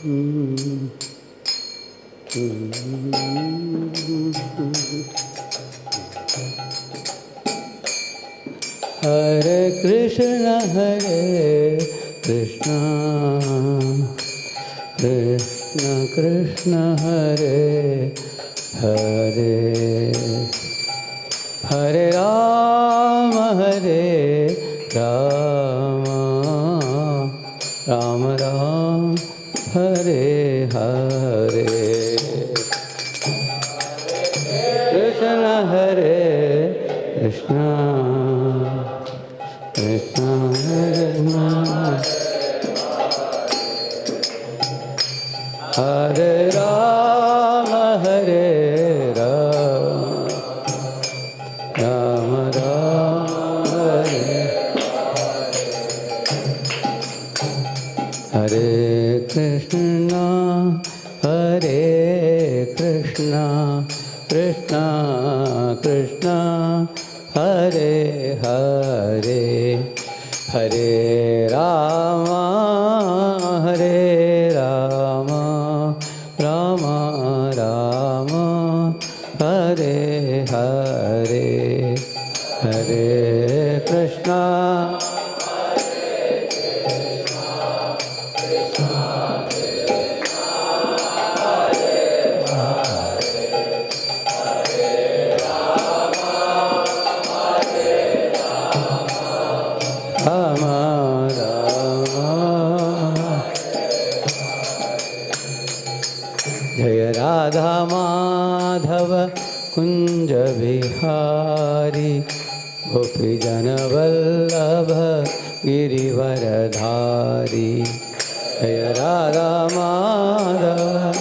Hare Krishna, Krishna Krishna, Hare Hare, Hare Rama, Rama Rama, Hare Hare. Krishna, Hare Krishna, Krishna Krishna, Hare Rama, Rama Rama, Hare Krishna, Krishna Krishna, Hare Hare, Hare Rama, Rama Rama, Hare Hare, Hare Krishna, Rama Rama, Jaya Radha Madhava Kunja Vihari, Gopi Jana Vallabha Girivaradhari. Jaya Radha Madhava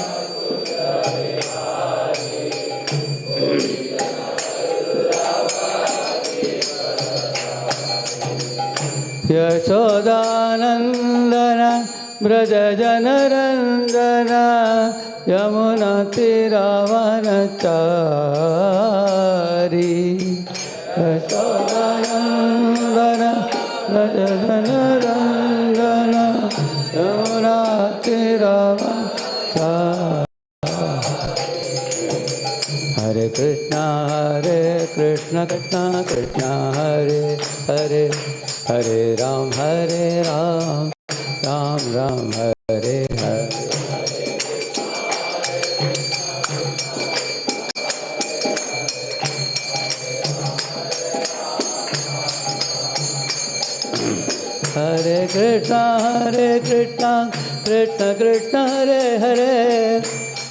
Yashodanandana Braja Janarandana, Yamuna Tiravanachari. Yashodanandana Braja Janarandana, Yamuna Tiravanachari. Hare Krishna, Krishna Krishna, Hare Hare, Hare Ram, Ram Ram, Hare Hare. Hare Krishna, Krishna Krishna, Hare Hare,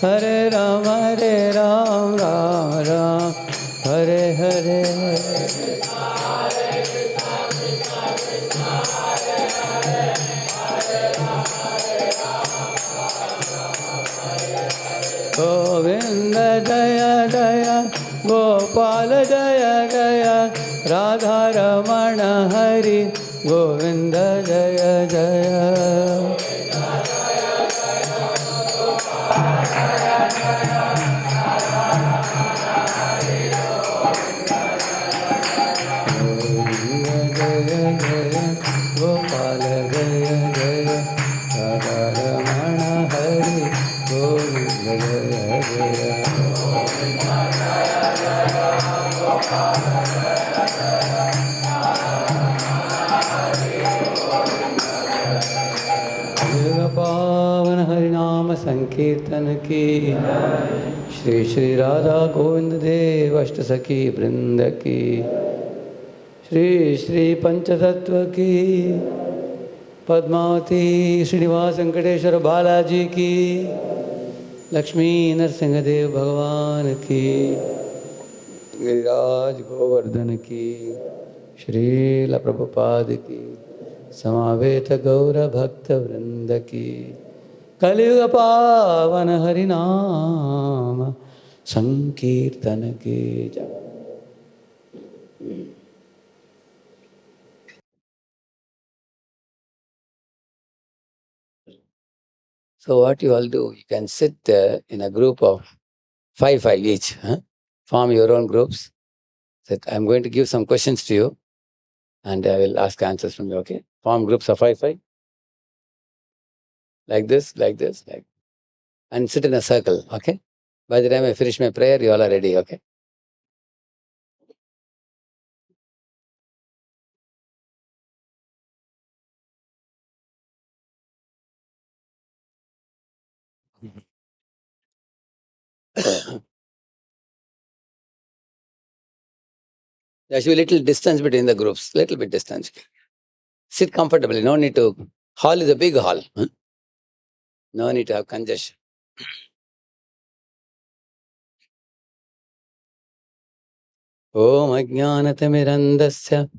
Hare Ram, Ram Ram, Hare Hare. Govinda Jaya Jaya, Gopal Jaya Jaya, Radha Ramana Hari, Govinda Jaya Jaya. Gopal Jaya Jaya, Radha Ramana Hari, Govinda Jaya Jaya. पावन हरिनाम संकीर्तन की, श्री श्री राधा गोविंद देव अष्ट सखी वृंद की, श्री श्री पंचतत्व की, पद्मावती श्रीनिवास वेंकटेश्वर बालाजी की, लक्ष्मी नरसिंहदेव भगवान की, गिरिराज गोवर्धन की, श्रील प्रभुपाद की, समावेत गौर भक्त वृंद की, कलियुग पावन हरिनाम संकीर्तन की जय। So what you all do, you can sit in a group of 5 each, form your own groups. That I'm going to give some questions to you and I will ask answers from you, okay? Form groups of 5. like this, and sit in a circle, okay? By the time I finish my prayer, you all are ready, okay? There should be little distance between the groups, little bit distance. Sit comfortably, no need to. Hall is a big hall. Huh? No need to have congestion. Om Ajnanatimirandasya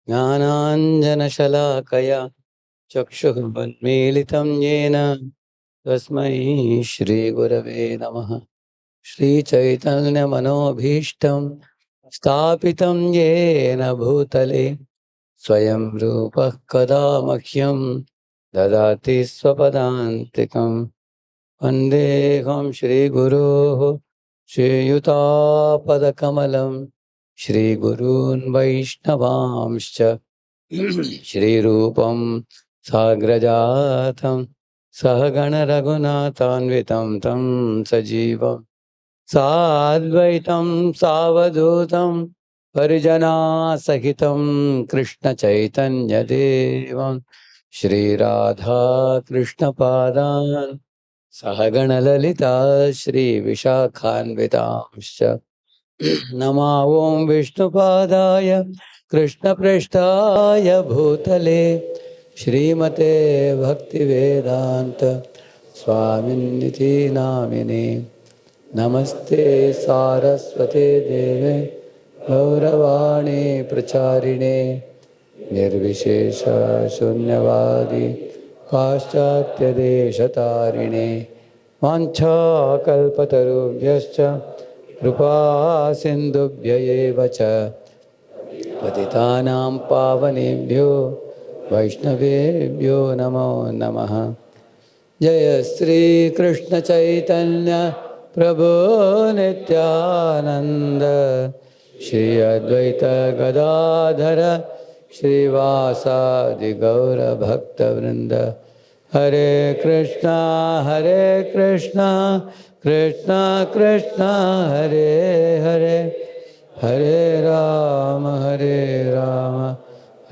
Jnananjanashalakaya Chakshuh Millitam Yena Tasmai Shri Gurave Namaha Shri Chaitanya Manobhishtam Stapitam Yena Bhutale Swayam Rupa Kada Makhyam Dadati Swapadantikam Vandeham Shri Guru Shri Yuta Padakamalam Shri Gurun Vaishnavamscha Shri Rupam Sagrajatam Sahagana Raghunatanvitam Tam Sajivam Sadvaitam Savadutam Parijana Sahitam Krishna Chaitanya Devam Shri Radha Krishna Padan Sahagana Lalita Shri Vishakhanvitamscha Nama Om Vishnupadaya Krishna Preshtaya Bhutale Shrimate Bhaktivedanta Swaminiti Namine Namaste Saraswate Deve Gauravani Pracharine Nirvishesha Shunyavadi Paschatya Deshatarine Vancha Kalpatarubhyascha Kripa Sindhubhya eva cha Patitanam Pavanebhyo Vaishnavebhyo Namo Namaha Jaya Sri Krishna Chaitanya Prabhu Nityananda Shri Advaita Gadadhara Shri Vasadi Gaura Bhakta Vrinda Hare Krishna Krishna Krishna Hare Hare Hare Rama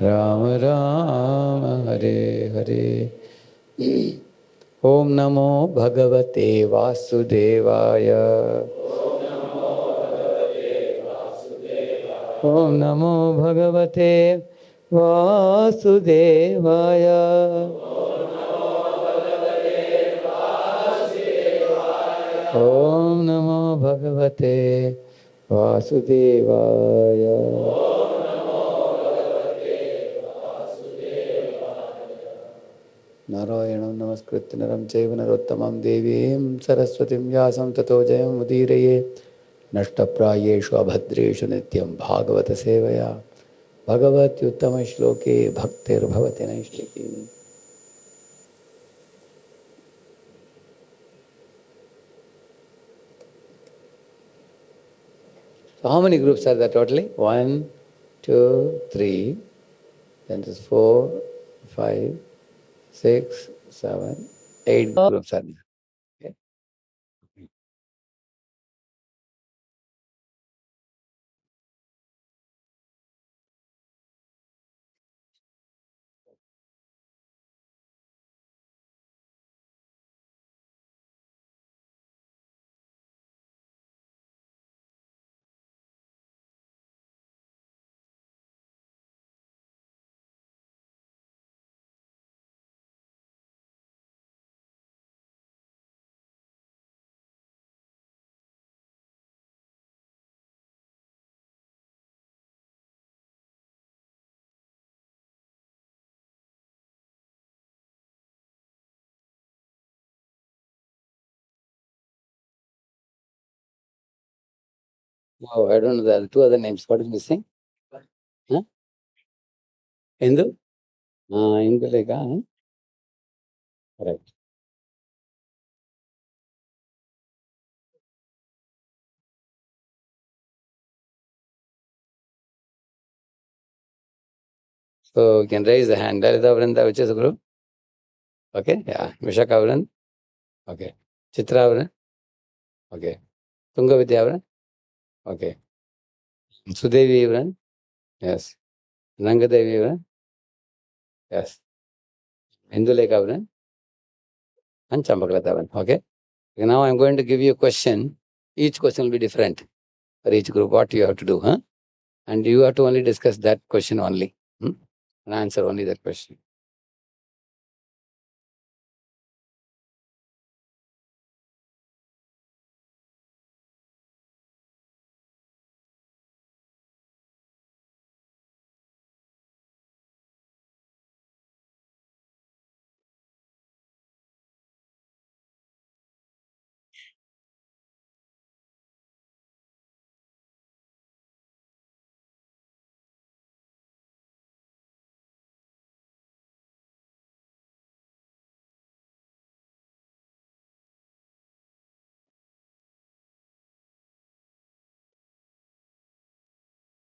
Rama Rama Hare Hare Om Namo Bhagavate Vasudevaya Om Namo Bhagavate Vasudevaya Om Namo Bhagavate Vasudevaya Narayanam Namaskritya Naram Chaiva Narottamam Devim Saraswatim Vyasam Tato Jayam Udiraye Nashtaprayeshu Abhadreshu Nityam Bhagavata Sevaya Bhagavati Uttama Shloke Bhaktir Bhavati Naishtaki. So how many groups are there totally? 1, 2, 3, then there's 4, 5, 6, 7, 8 groups are there. Okay. Oh, I don't know. There are two other names. What is missing? Huh? Hindu? Hindu like, huh? Right. So you can raise the hand. Dalita Vrinda, which is the group? Okay, yeah. Vishaka Avaran. Okay. Chitra Avaran. Okay. Tunga Vidya Avaran. Okay. Sudevi Avaran. Yes. Rangadevi Avaran. Yes. Induleka Avaran. And Chambakalata Avaran. Okay. Now I'm going to give you a question. Each question will be different for each group. What you have to do, huh? And you have to only discuss that question only. And answer only that question.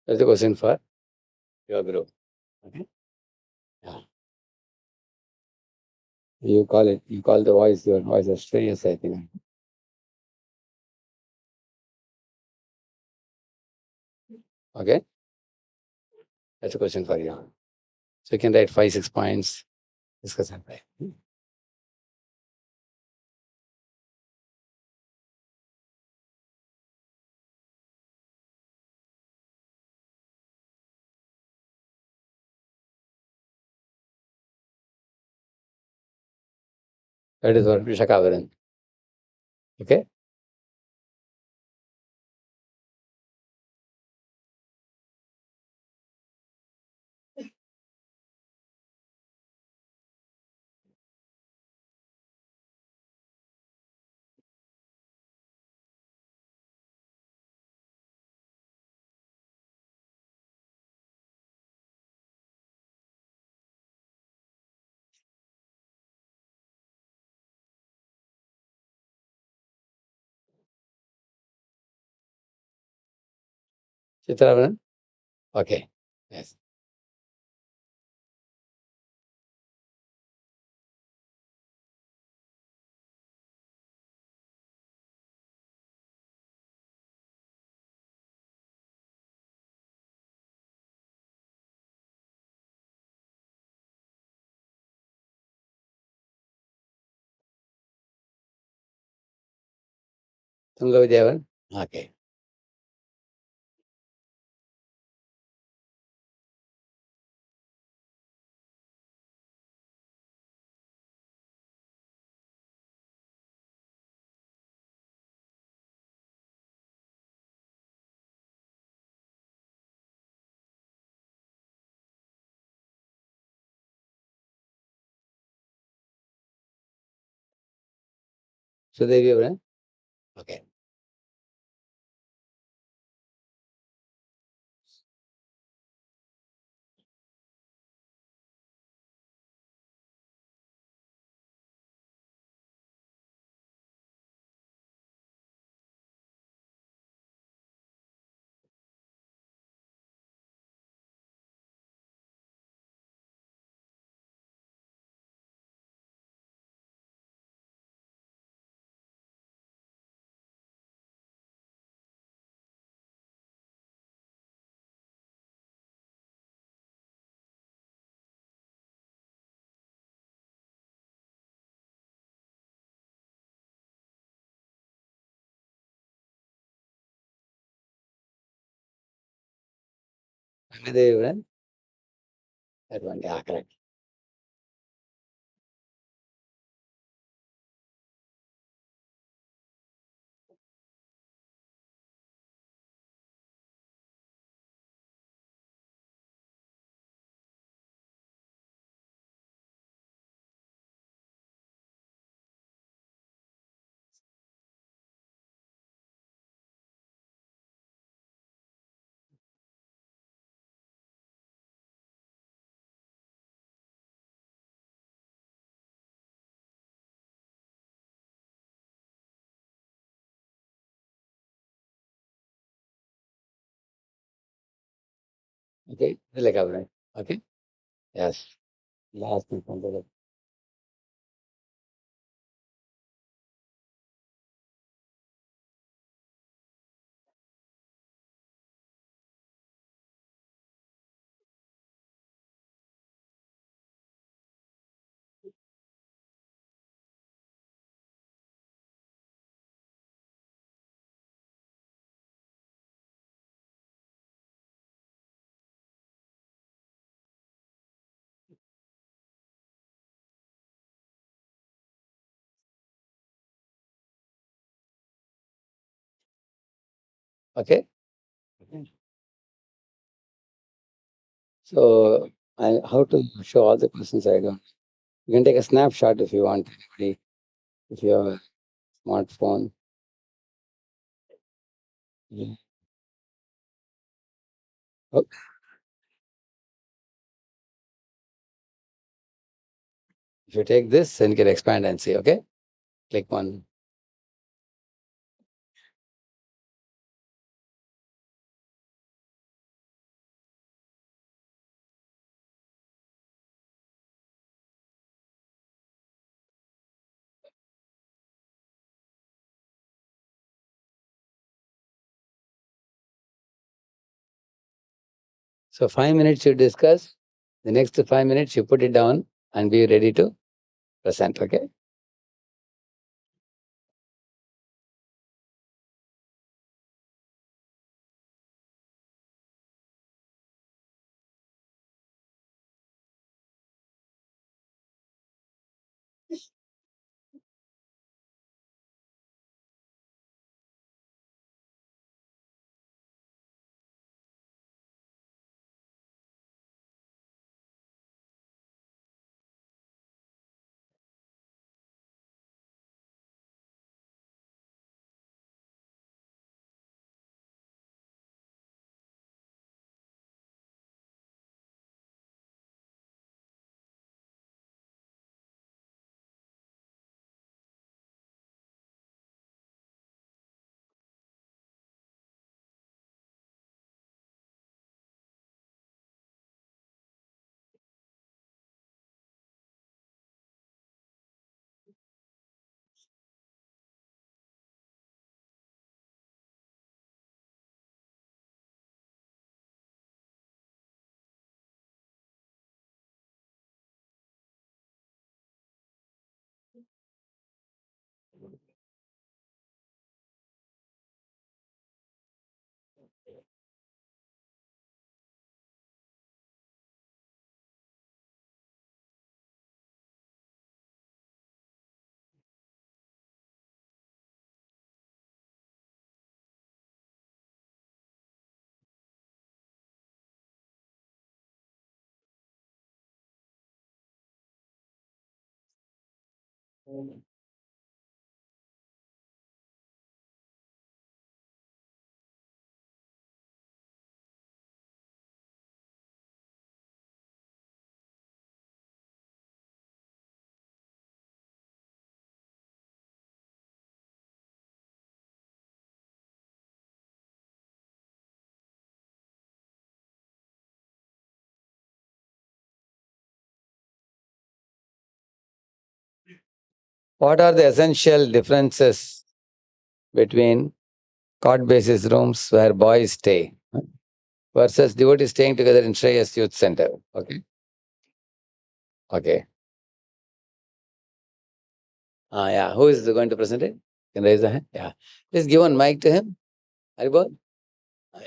That's the question for your group. Okay. Yeah. You call it. You call the voice. Your voice is strange, I think. Okay. That's a question for you. So you can write 5, 6 points. Discuss and play. That is what Vishakavaran. Okay. Chitravaran. Okay. Yes. Tunga Vidyavan. Okay. Sudevi Avaran. Okay. Rangadevi Avaran. That one. Yeah, correct. Okay. Tilaka Avaran. Okay. Yes. Last one. Okay? So, how to show all the questions I don't. You can take a snapshot if you want, anybody, if you have a smartphone. Yeah. Oh, if you take this, then you can expand and see, okay? Click one. So 5 minutes you discuss. The next 5 minutes you put it down and be ready to present, okay? What are the essential differences between court basis rooms where boys stay versus devotees staying together in Shreyas Youth Center? Okay. Okay. Yeah. Who is going to present it? Can raise a hand? Yeah. Please give one mic to him. Haribol. Yeah.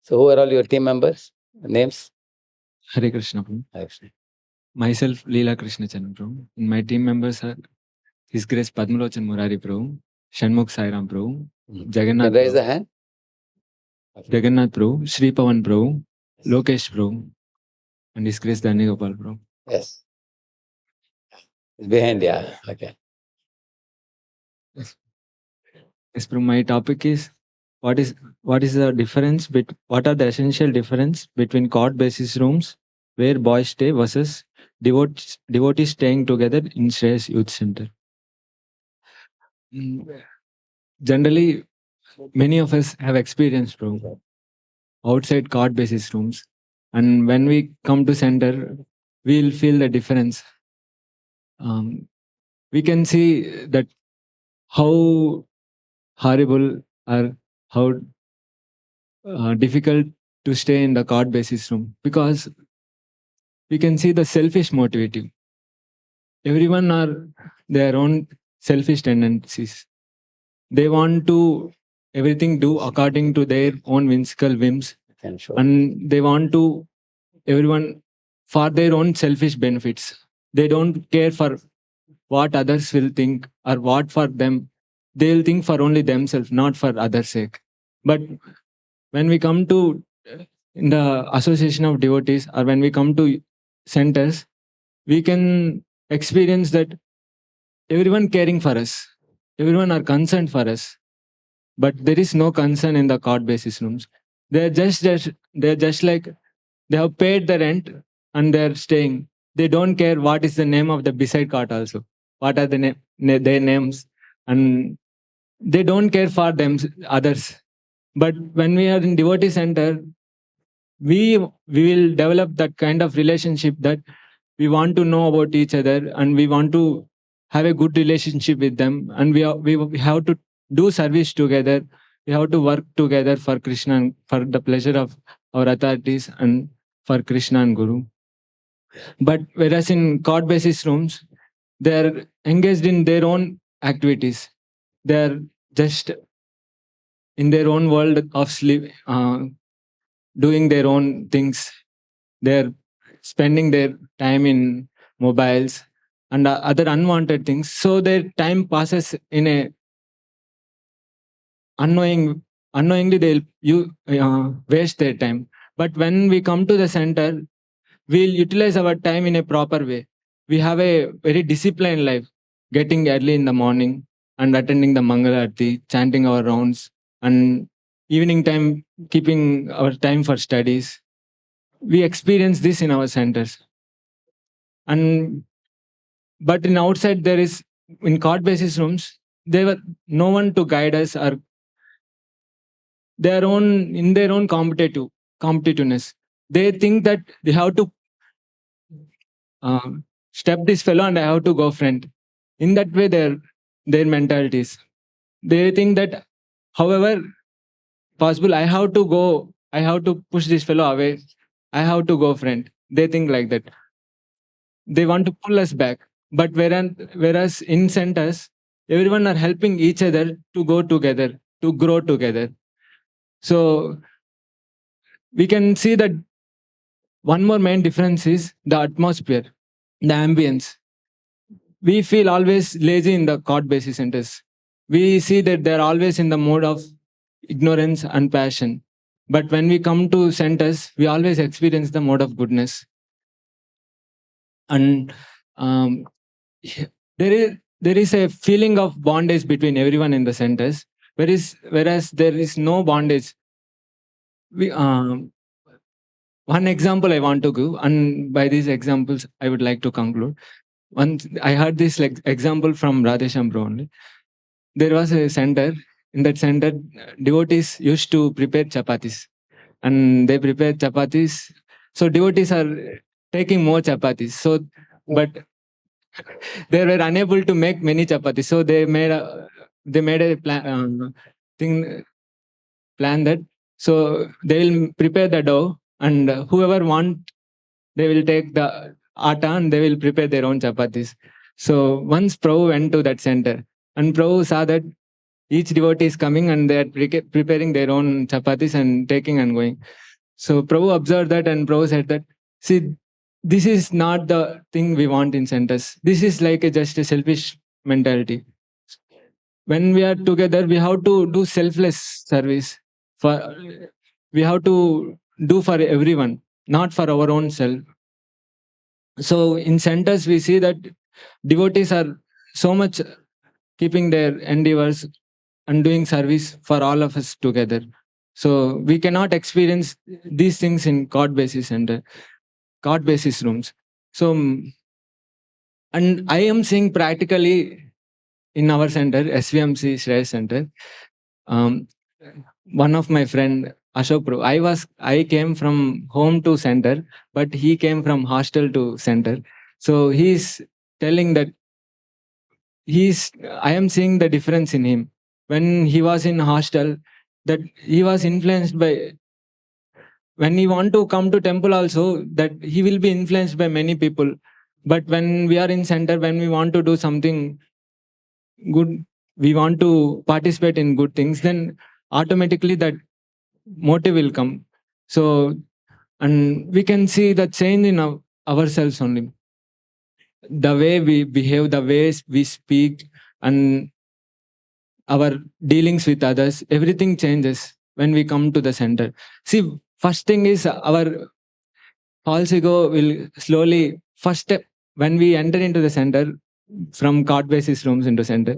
So who are all your team members? Names? Hare Krishna, Prabhu. Hare Krishna. Myself, Leela Krishna Chandra, Prabhu. And my team members are His Grace Padmalochan Murari, Prabhu, Shanmukh Sairam, Prabhu, Jagannath, Can raise Prabhu, the hand? Okay. Jagannath, Prabhu, Sri Pavan, Prabhu, Lokesh, Prabhu, and His Grace Dani Gopal, Prabhu. Yes. It's behind, yeah. Okay. Yes, Prabhu, my topic is what is the difference what are the essential difference between court basis rooms where boys stay versus devotees staying together in Shreyas Youth Center. Generally, many of us have experienced, Prabhu, outside court basis rooms, and when we come to center, we'll feel the difference. We can see that how horrible or how difficult to stay in the court basis room, because we can see the selfish motivative. Everyone are their own selfish tendencies. They want to everything do according to their own whimsical whims, and they want to everyone for their own selfish benefits. They don't care for what others will think or what for them. They'll think for only themselves, not for others' sake. But when we come to in the association of devotees, or when we come to centers, we can experience that everyone caring for us, everyone are concerned for us, but there is no concern in the court basis rooms. They're just like they have paid the rent and they're staying. They don't care what is the name of the beside cot also. What are their names, and they don't care for them others. But when we are in devotee center, we will develop that kind of relationship that we want to know about each other and we want to have a good relationship with them, and we have to do service together. We have to work together for Krishna and for the pleasure of our authorities and for Krishna and Guru. But whereas in court basis rooms, they are engaged in their own activities. They are just in their own world of sleep, doing their own things. They're spending their time in mobiles and other unwanted things. So their time passes in a unknowingly they'll waste their time. But when we come to the center, we'll utilize our time in a proper way. We have a very disciplined life, getting early in the morning and attending the Mangalarti, chanting our rounds, and evening time keeping our time for studies. We experience this in our centers. And but in outside there is in court basis rooms, there were no one to guide us or their own in their own competitiveness. They think that they have to step this fellow and I have to go front. In that way, their mentalities. They think that, however possible, I have to go. I have to push this fellow away. I have to go front. They think like that. They want to pull us back. But whereas in centers, everyone are helping each other to go together, to grow together. So we can see that one more main difference is the atmosphere, the ambience. We feel always lazy in the court basis centers. We see that they're always in the mode of ignorance and passion. But when we come to centers, we always experience the mode of goodness. And there is a feeling of bondage between everyone in the centers, whereas there is no bondage. One example I want to give, and by these examples, I would like to conclude. Once I heard this example from Radheshyam bro only. There was a center. In that center, devotees used to prepare chapatis, and they prepare chapatis. So devotees are taking more chapatis. So, but they were unable to make many chapatis. So they made a plan that so they will prepare the dough, and whoever want, they will take the atta and they will prepare their own chapatis. So once Prabhu went to that center, and Prabhu saw that each devotee is coming and they are preparing their own chapatis and taking and going. So Prabhu observed that, and Prabhu said that, see, this is not the thing we want in centers. This is like just a selfish mentality. When we are together, we have to do selfless service. We have to do for everyone, not for our own self. So in centers, we see that devotees are so much keeping their endeavors and doing service for all of us together. So we cannot experience these things in court basis and court basis rooms. So, and I am seeing practically in our center, SVMC Shreyas Center, one of my friend Ashok Pro, I came from home to center, but he came from hostel to center. So he's telling that I am seeing the difference in him. When he was in hostel, that he was influenced by, when he want to come to temple also, that he will be influenced by many people. But when we are in center, when we want to do something good, we want to participate in good things, then automatically that motive will come. So, and we can see the change in ourselves only. the way we behave, the ways we speak, and our dealings with others, everything changes when we come to the center. See, first thing is our false ego will slowly, first step, when we enter into the center, from card basis rooms into center,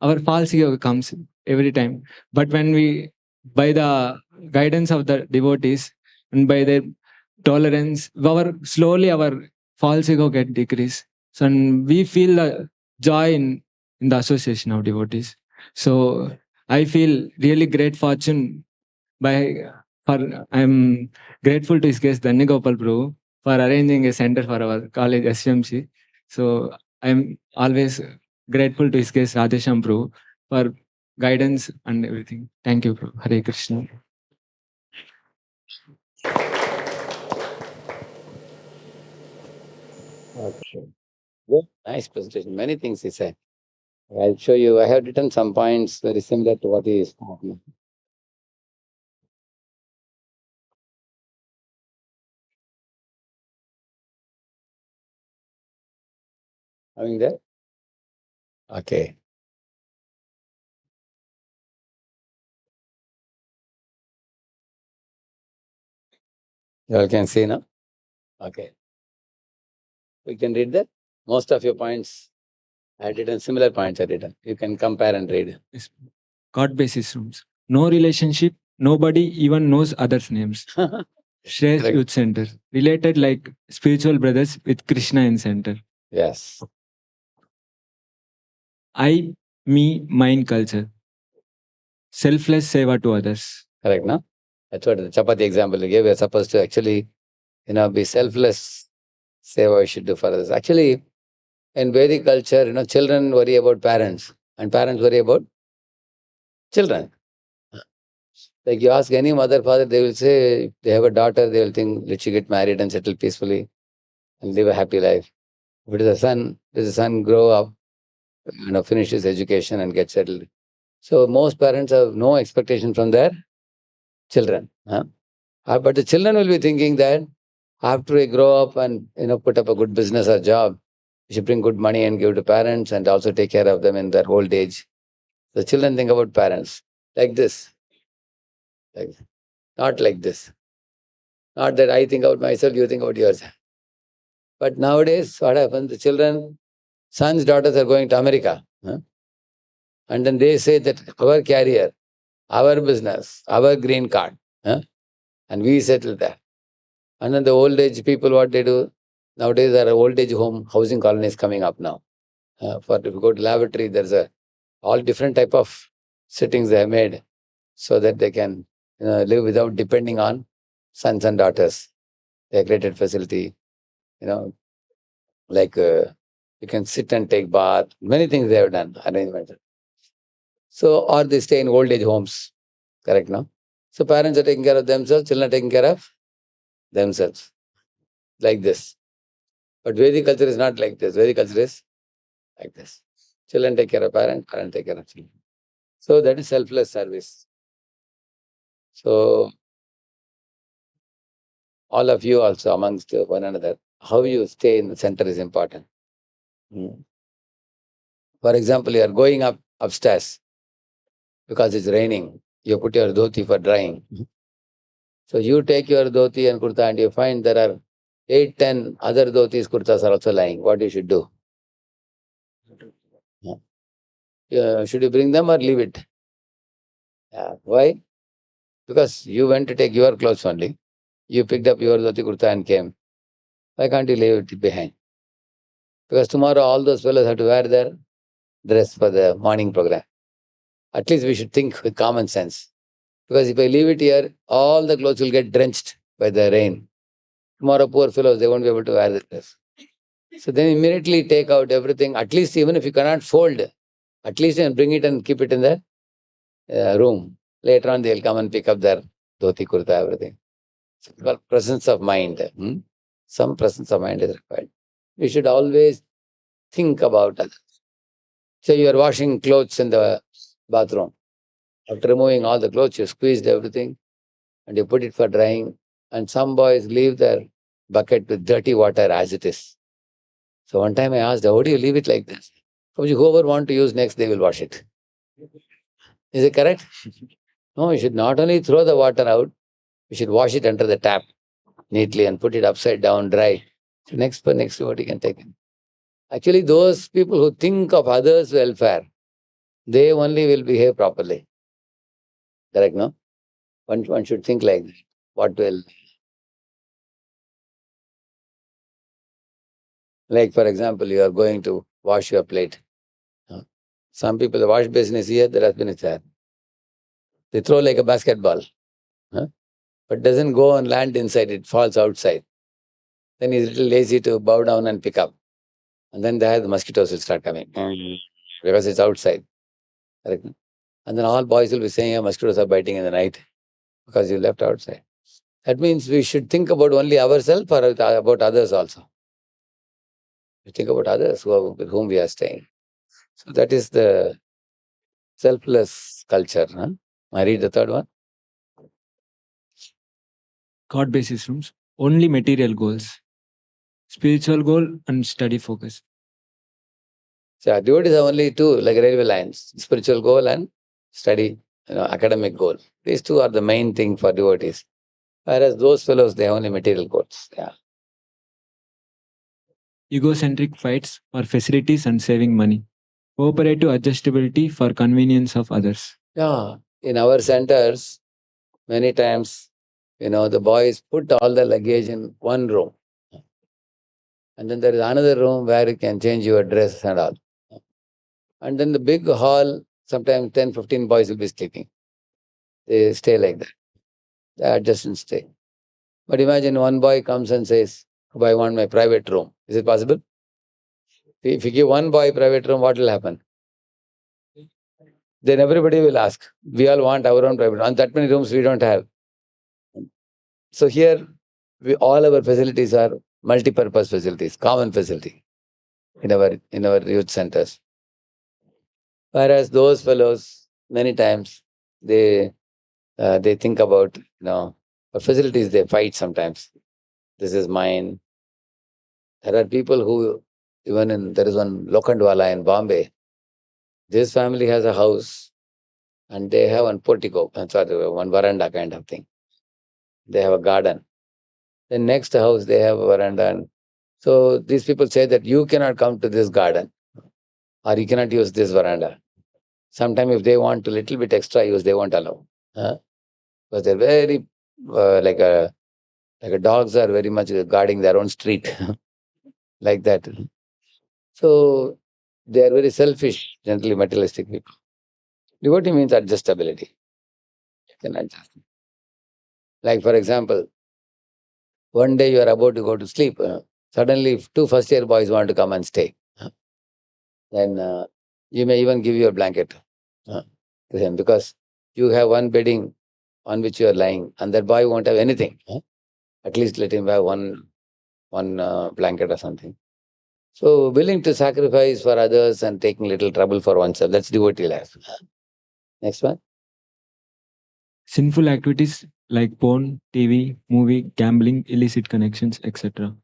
our false ego comes every time. But when we, by the guidance of the devotees and by their tolerance, our slowly our false ego get decreased. So and we feel the joy in the association of devotees. So I feel really great fortune by for I'm grateful to his guest Dhanni Gopal Prabhu for arranging a center for our college SMC. So I'm always grateful to his guest Radheshyam Prabhu for guidance and everything. Thank you, Prabhu. Hare Krishna. Okay. Good. Nice presentation. Many things he said. I'll show you. I have written some points very similar to what he is talking. Having there? Okay. You all can see now? Okay. We can read that. Most of your points, I had written similar points I written. You can compare and read. Yes. God basis rooms. No relationship. Nobody even knows others' names. Shreyas Correct. Youth Center. Related like spiritual brothers with Krishna in center. Yes. I, me, mine culture. Selfless seva to others. Correct, no? That's what the chapati example you gave. We are supposed to actually, be selfless. Say what we should do for others. Actually, in Vedic culture, children worry about parents and parents worry about children. Like you ask any mother, father, they will say, if they have a daughter, they will think, let she get married and settle peacefully and live a happy life. If it is a son, does the son grow up, finish his education and get settled? So most parents have no expectation from their children. But the children will be thinking that after we grow up and put up a good business or job, we should bring good money and give to parents and also take care of them in their old age. The children think about parents like this, like not like this. Not that I think about myself, you think about yourself. But nowadays, what happens? The children, sons, daughters are going to America. And then they say that our career, our business, our green card, and we settle there. And then the old age people, what they do? Nowadays, there are old age home housing colonies coming up now. For if you go to lavatory, there's all different type of sittings they have made so that they can live without depending on sons and daughters. They have created facility, like you can sit and take bath. Many things they have done, arrangement. So, or they stay in old age homes, correct now? So parents are taking care of themselves, children are taking care of themselves, like this. But Vedic culture is not like this. Vedic culture is like this. Children take care of parents, parents take care of children. So that is selfless service. So all of you also amongst one another, how you stay in the center is important. For example, you are going upstairs because it's raining. You put your dhoti for drying. So you take your dhoti and kurta and you find there are 8, 10 other dhotis, kurtas are also lying. What you should do? Should you bring them or leave it? Why? Because you went to take your clothes only. You picked up your dhoti kurta and came. Why can't you leave it behind? Because tomorrow all those fellows have to wear their dress for the morning program. At least we should think with common sense. Because if I leave it here, all the clothes will get drenched by the rain. Tomorrow, poor fellows, they won't be able to wear the dress. So then immediately take out everything. At least even if you cannot fold, at least you can bring it and keep it in the room. Later on, they'll come and pick up their dhoti, kurta, everything. So, presence of mind. Some presence of mind is required. We should always think about others. So you are washing clothes in the bathroom. After removing all the clothes, you squeezed everything and you put it for drying. And some boys leave their bucket with dirty water as it is. So one time I asked, how do you leave it like this? Whoever want to use next, they will wash it. Is it correct? No, you should not only throw the water out, you should wash it under the tap neatly and put it upside down dry. So next devotee can take it. Actually, those people who think of others' welfare, they only will behave properly. Correct, no? One should think like that. What will, like for example, you are going to wash your plate. Some people, the wash basin is here, the dustbin is there. They throw like a basketball, but doesn't go and land inside, it falls outside. Then he's a little lazy to bow down and pick up. And then there the mosquitoes will start coming because it's outside. Correct? And then all boys will be saying, yeah, mosquitoes are biting in the night because you left outside. That means we should think about only ourselves or about others also. We think about others with whom we are staying. So that is the selfless culture. I read the third one. God basis rooms, only material goals, spiritual goal and study focus. So devotees are only two, like railway lines, spiritual goal and study, academic goal. These two are the main thing for devotees. Whereas those fellows, they have only material goals. Yeah. Egocentric fights for facilities and saving money. Cooperative adjustability for convenience of others. Yeah. In our centers, many times, the boys put all the luggage in one room. And then there is another room where you can change your dress and all. And then the big hall, sometimes 10, 15 boys will be sleeping. They stay like that. They adjust and stay. But imagine one boy comes and says, "Oh, I want my private room." Is it possible? If you give one boy private room, what will happen? Then everybody will ask. We all want our own private room. And that many rooms we don't have. So here, all our facilities are multi-purpose facilities, common facility in our youth centers. Whereas those fellows, many times, they think about, for facilities, they fight sometimes. This is mine. There are people who, there is one Lokhandwala in Bombay. This family has a house and they have one portico, one veranda kind of thing. They have a garden. The next house, they have a veranda. And so these people say that you cannot come to this garden or you cannot use this veranda. Sometimes if they want to little bit extra use, they won't allow. Because they're very, like a dogs are very much guarding their own street, like that. So they are very selfish, generally materialistic people. Devotee means adjustability. You can adjust. Like for example, one day you are about to go to sleep. Suddenly, two first-year boys want to come and stay. Then you may even give your blanket to him because you have one bedding on which you are lying, and that boy won't have anything. At least let him have one blanket or something. So willing to sacrifice for others and taking little trouble for oneself. That's devotee life. Next one. Sinful activities like porn, TV, movie, gambling, illicit connections, etc.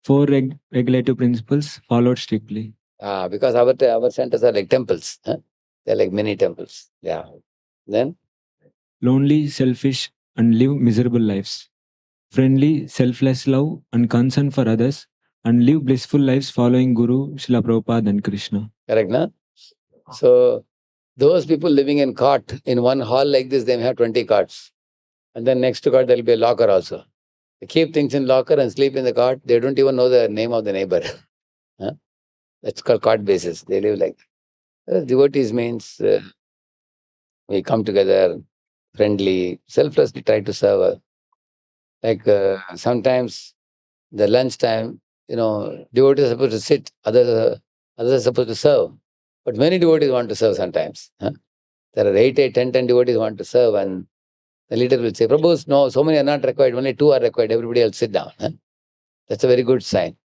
Four regulative principles followed strictly. Because our centers are like temples. They're like mini temples. Yeah. Then lonely, selfish, and live miserable lives. Friendly, selfless love and concern for others, and live blissful lives following Guru, Srila Prabhupada, and Krishna. correct, na? So those people living in cot in one hall like this, they may have 20 cots. And then next to cot, there will be a locker also. They keep things in locker and sleep in the cot. They don't even know the name of the neighbor. That's called cot basis. They live like that. Devotees means we come together, friendly, selflessly try to serve. Like sometimes the lunch time, devotees are supposed to sit, others are supposed to serve. But many devotees want to serve sometimes. There are 10 devotees want to serve, and the leader will say, Prabhu, no, so many are not required, only 2 are required, everybody else sit down. That's a very good sign.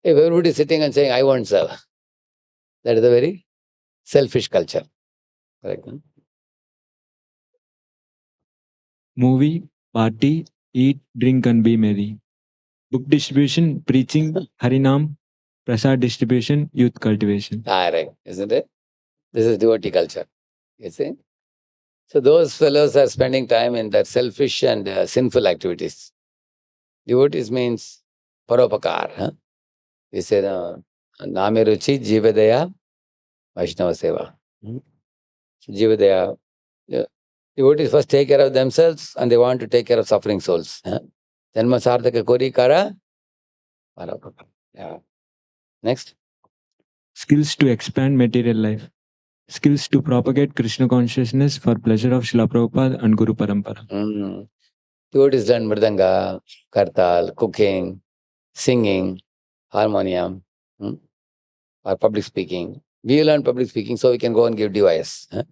If everybody is sitting and saying, I won't serve, that is a very selfish culture. Correct? Movie, party, eat, drink, and be merry. Book distribution, preaching, Harinam, prasad distribution, youth cultivation. Direct, isn't it? This is devotee culture. You see? So those fellows are spending time in their selfish and sinful activities. Devotees means paropakar. Huh? We say, Name Ruchi Jivadaya Vaishnava Seva. So Jivadaya. Yeah. Devotees first take care of themselves and they want to take care of suffering souls. Huh? Janma Sardhaka Kori Kara. Paropakar. Yeah. Next. Skills to expand material life. Skills to propagate Krishna consciousness for pleasure of Srila Prabhupada and Guru Parampara. Devotees learn mridanga, kartal, cooking, singing, harmonium, or public speaking. We learn public speaking so we can go and give device. Huh?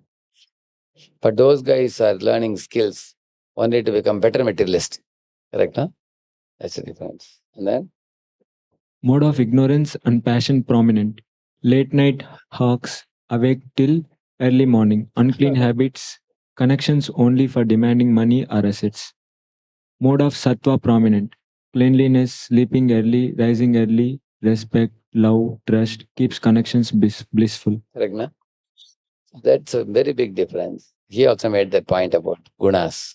But those guys are learning skills only to become better materialist. Correct? Huh? That's the difference. And then? Mode of ignorance and passion prominent. Late night hawks, awake till early morning. Unclean habits, connections only for demanding money or assets. Mode of sattva prominent. Cleanliness, sleeping early, rising early, respect, love, trust, keeps connections blissful. Correct? Na? That's a very big difference. He also made that point about gunas.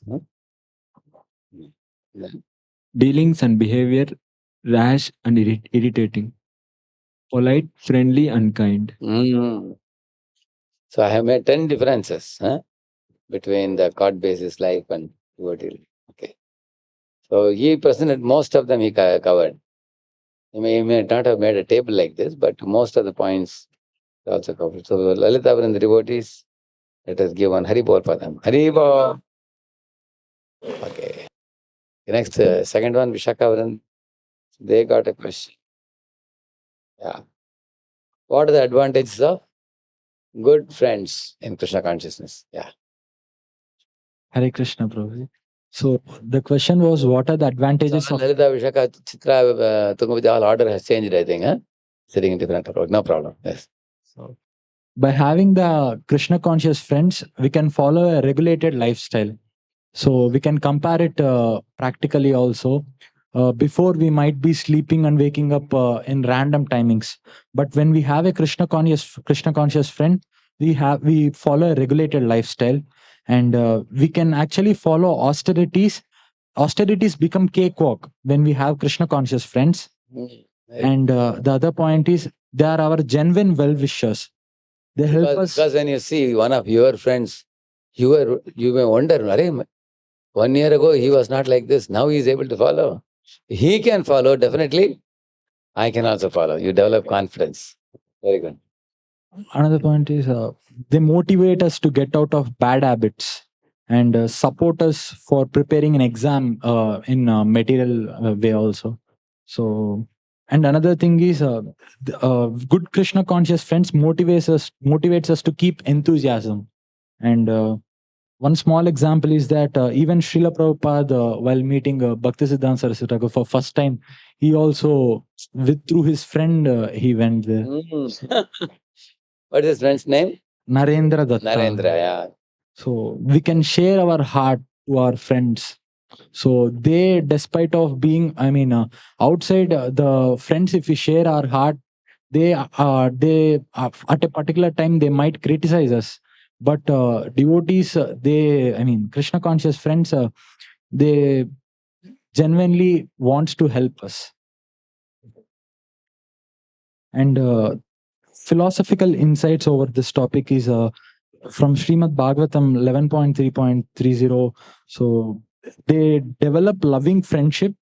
Dealings and behavior, rash and irritating. Polite, friendly, and kind. So I have made 10 differences between the court basis life and devotee. Okay. So he presented most of them, he covered. He may not have made a table like this, but most of the points he also covered. So Lalita and the devotees, let us give one Hari Bol for them. Hari Bol. Okay. The next, second one, Vishakavaran, they got a question. Yeah. What are the advantages of good friends in Krishna consciousness? Yeah. Hare Krishna, Prabhu. So the question was, what are the advantages So of Lalita, Vishaka, Chitra, Tungavidya, all order has changed, I think. Huh? Sitting in different rows. No problem. Yes. So, by having the Krishna conscious friends, we can follow a regulated lifestyle. So we can compare it practically also. Before we might be sleeping and waking up in random timings, but when we have a Krishna conscious friend, we follow a regulated lifestyle, and we can actually follow austerities. Austerities become cakewalk when we have Krishna conscious friends. And the other point is, they are our genuine well-wishers. They help us. Because when you see one of your friends, you may wonder, "Arey, 1 year ago he was not like this. Now he is able to follow. He can follow, definitely. I can also follow. You develop confidence." Very good. Another point is, they motivate us to get out of bad habits and support us for preparing an exam in a material way also. So, and another thing is, good Krishna conscious friends motivates us to keep enthusiasm. And one small example is that even Srila Prabhupada, while meeting Bhaktisiddhanta Saraswati Thakur for first time, he also, through his friend, he went there. What is his friend's name? Narendra Datta. Narendra, yeah. So we can share our heart to our friends. So they, despite of being, outside the friends, if we share our heart, they at a particular time they might criticize us. But devotees, Krishna conscious friends, they genuinely wants to help us. And philosophical insights over this topic is from Srimad Bhagavatam 11.3.30. So they develop loving friendship,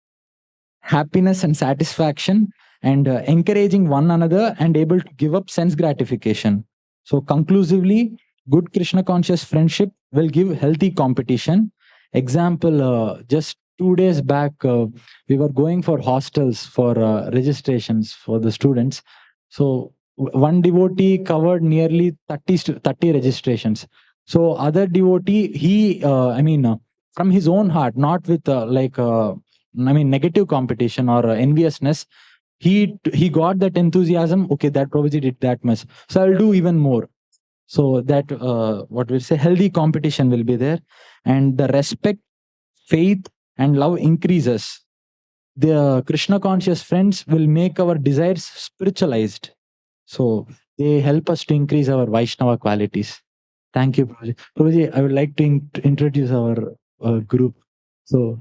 happiness and satisfaction, and encouraging one another and able to give up sense gratification. So conclusively, good Krishna conscious friendship will give healthy competition. Example, just 2 days back, we were going for hostels for registrations for the students. So one devotee covered nearly 30 registrations. So other devotee, he, from his own heart, not with negative competition or enviousness, he got that enthusiasm. Okay, that Prabhuji did that much, so I'll do even more. So that what we'll say, healthy competition will be there, and the respect, faith, and love increases. the Krishna conscious friends will make our desires spiritualized. So they help us to increase our Vaishnava qualities. Thank you, Prabhuji. Prabhuji, I would like to introduce our group. So,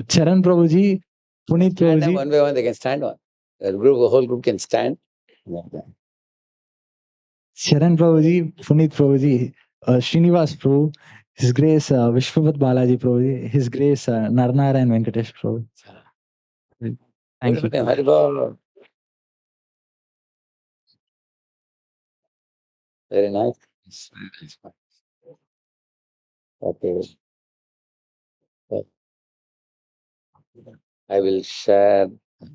Charan Prabhuji, Puneet Stand up Prabhuji, one by one, they can stand one. The whole group can stand. Sharan Prabhuji, Puneet Prabhuji, Srinivas Prabhu, His Grace Vishwapat Balaji Prabhuji, His Grace Narnara and Venkatesh Prabhu. Thank you. Haribol. Very nice. Okay. I will share. You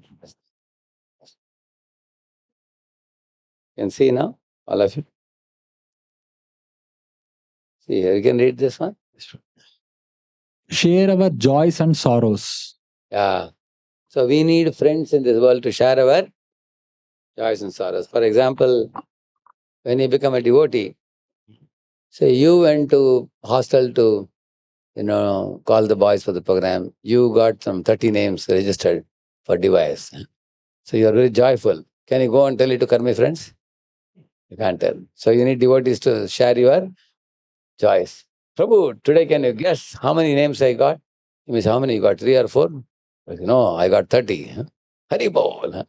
can see now, all of you. See here, you can read this one. Share our joys and sorrows. Yeah. So we need friends in this world to share our joys and sorrows. For example, when you become a devotee, say you went to hostel to, call the boys for the program. You got some 30 names registered for device. So you are very joyful. Can you go and tell it to Karmi friends? You can't tell. So you need devotees to share your joys. Prabhu, today can you guess how many names I got? He means how many you got? 3 or 4? No, I got 30. Haribol.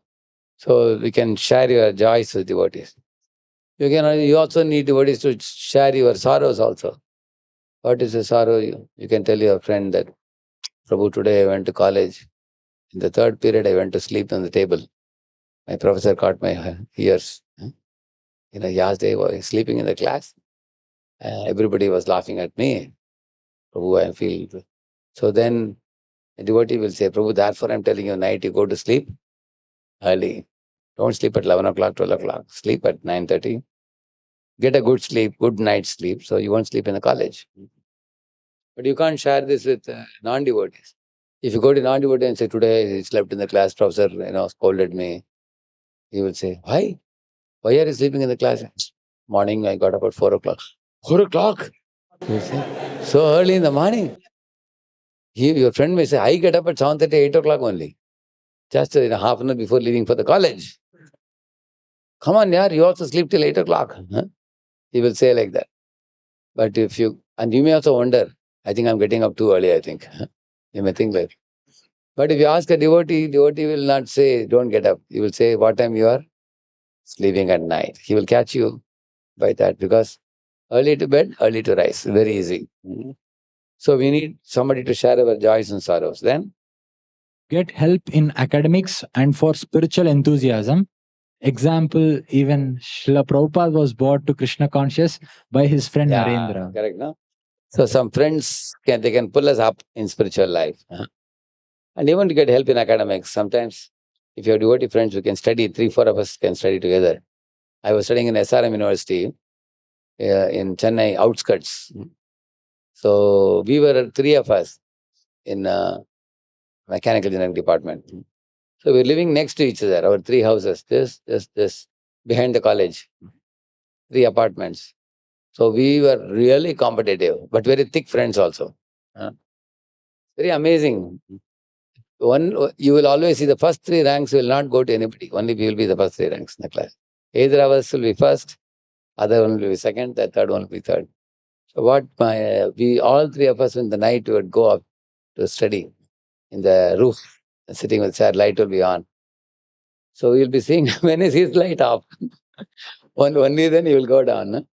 So we can share your joys with devotees. You also need devotees to share your sorrows also. What is the sorrow? You can tell your friend that, Prabhu, today I went to college. In the third period, I went to sleep on the table. My professor caught my ears. Yesterday I was sleeping in the class. Everybody was laughing at me. Prabhu, I feel. So then a devotee will say, Prabhu, therefore I'm telling you, night you go to sleep early. Don't sleep at 11 o'clock, 12 o'clock. Sleep at 9:30. Get a good sleep, good night's sleep, so you won't sleep in the college. But you can't share this with non-devotees. If you go to non-devotee and say, today I slept in the class, professor, scolded me, he will say, why? Why are you sleeping in the class? Morning, I got up at 4 o'clock. 4 o'clock? You say, so early in the morning. Your friend may say, I get up at 7:30, 8 o'clock only. Just half an hour before leaving for the college. Come on, yaar, you also sleep till 8 o'clock. Huh? He will say like that. But and you may also wonder, I think I'm getting up too early, I think. You may think like. But if you ask a devotee will not say, don't get up. He will say, what time you are sleeping at night. He will catch you by that because early to bed, early to rise. Very easy. So we need somebody to share our joys and sorrows. Then get help in academics and for spiritual enthusiasm. Example, even Srila Prabhupada was brought to Krishna conscious by his friend Narendra. Correct, no? So some friends can pull us up in spiritual life. And even to get help in academics. Sometimes if you have devotee friends, we can study, 3-4 of us can study together. I was studying in SRM University in Chennai outskirts. So we were 3 of us in mechanical engineering department. So we're living next to each other, our 3 houses, this, behind the college, 3 apartments. So we were really competitive, but very thick friends also. Very amazing. You will always see the first 3 ranks will not go to anybody. Only we will be the first 3 ranks in the class. Either of us will be first, other one will be second, the third one will be third. So we all 3 of us in the night would go up to study in the roof, sitting with chair, light will be on. So we'll be seeing when is his light off. Only then you will go down. No?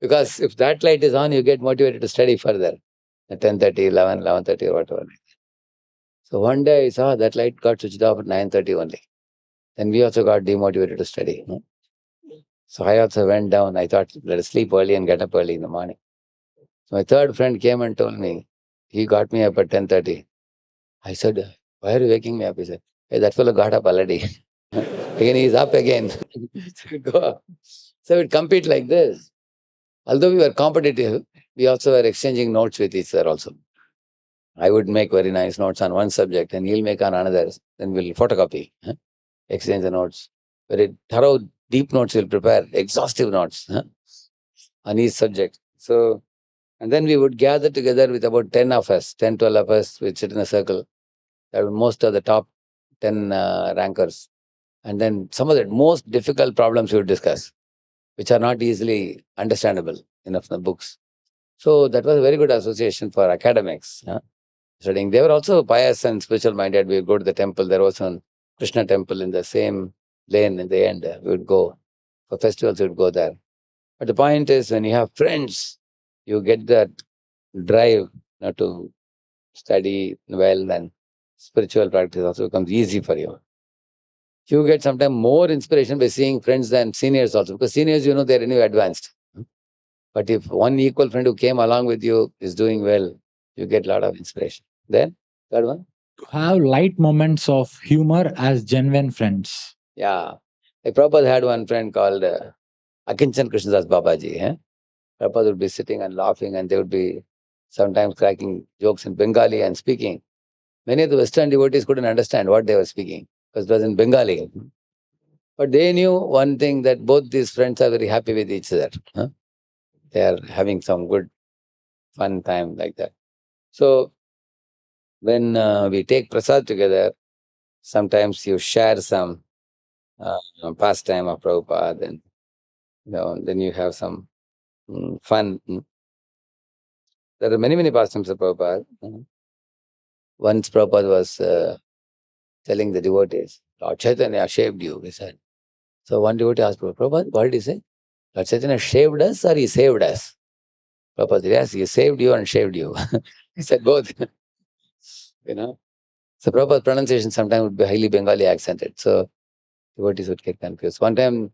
Because if that light is on, you get motivated to study further. At 10:30, 11, 11:30 or whatever. So one day I saw that light got switched off at 9:30 only. Then we also got demotivated to study. No? So I also went down. I thought, let us sleep early and get up early in the morning. So my third friend came and told me, he got me up at 10:30. I said, why are you waking me up? He said, hey, that fellow got up already. Again, he's up again. Go up. So we'd compete like this. Although we were competitive, we also were exchanging notes with each other also. I would make very nice notes on one subject and he'll make on another. Then we'll photocopy, exchange the notes. Very thorough, deep notes we'll prepare, exhaustive notes on each subject. So, and then we would gather together with about 10 of us, 10, 12 of us, we'd sit in a circle That were most of the top 10 rankers. And then some of the most difficult problems we would discuss, which are not easily understandable enough in the books. So that was a very good association for academics studying. They were also pious and spiritual minded. We would go to the temple. There was one Krishna temple in the same lane in the end. We would go for festivals, we would go there. But the point is, when you have friends, you get that drive to study well, and spiritual practice also becomes easy for you. You get sometimes more inspiration by seeing friends than seniors also, because seniors, they're anyway advanced. But if one equal friend who came along with you is doing well, you get a lot of inspiration. Then, third one? To have light moments of humor as genuine friends. Yeah. Like Prabhupada had one friend called Akinchan Krishnadas Babaji. Prabhupada would be sitting and laughing, and they would be sometimes cracking jokes in Bengali and speaking. Many of the Western devotees couldn't understand what they were speaking because it was in Bengali. But they knew one thing, that both these friends are very happy with each other. They are having some good fun time like that. So when we take prasad together, sometimes you share some pastime of Prabhupada, and then you have some fun. There are many pastimes of Prabhupada. Once Prabhupada was telling the devotees, Lord Chaitanya shaved you, he said. So one devotee asked Prabhupada, what did he say? Lord Chaitanya shaved us or he saved us? Prabhupada said, yes, he saved you and shaved you. He said both. So Prabhupada's pronunciation sometimes would be highly Bengali accented. So devotees would get confused. One time,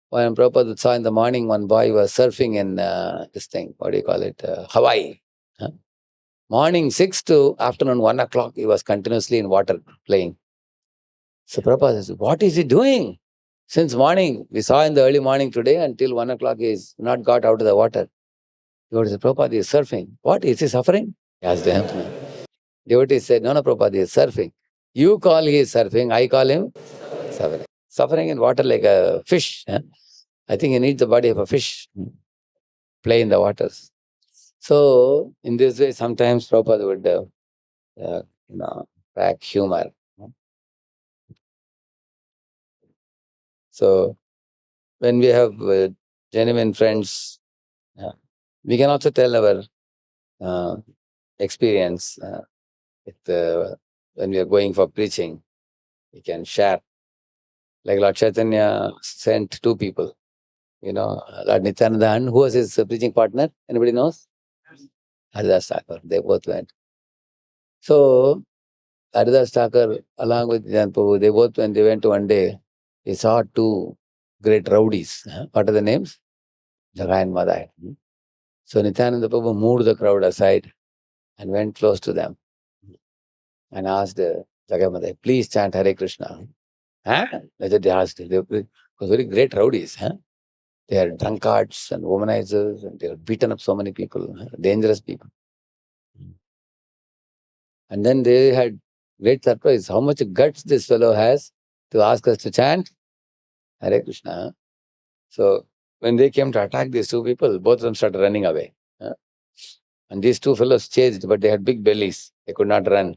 when Prabhupada saw in the morning, one boy was surfing in this thing, what do you call it? Hawaii. Morning 6 to afternoon 1 o'clock, he was continuously in water playing. So Prabhupada says, what is he doing? Since morning, we saw in the early morning today until 1 o'clock, he is not got out of the water. Devotee said, Prabhupada is surfing. What? Is he suffering? He asked him. Devotee said, no, Prabhupada is surfing. You call he is surfing, I call him suffering. Suffering in water like a fish. I think he needs the body of a fish. Play in the waters. So, in this way, sometimes Prabhupada would, crack humor. So, when we have genuine friends, we can also tell our experience when we are going for preaching. We can share. Like Lord Chaitanya sent two people, Lord Nityananda, and who was his preaching partner? Anybody knows? Haridas Thakur. They both went. So, Haridas Thakur, along with Nityananda Prabhu, they both, when they went one day, they saw two great rowdies. What are the names? Jagai and Madai. So, Nityananda Prabhu moved the crowd aside and went close to them and asked Jagai Madai, please chant Hare Krishna. They asked. They were very great rowdies. They are drunkards and womanizers, and they have beaten up so many people, dangerous people. And then they had great surprise, how much guts this fellow has to ask us to chant Hare Krishna. So when they came to attack these two people, both of them started running away. And these two fellows chased, but they had big bellies. They could not run.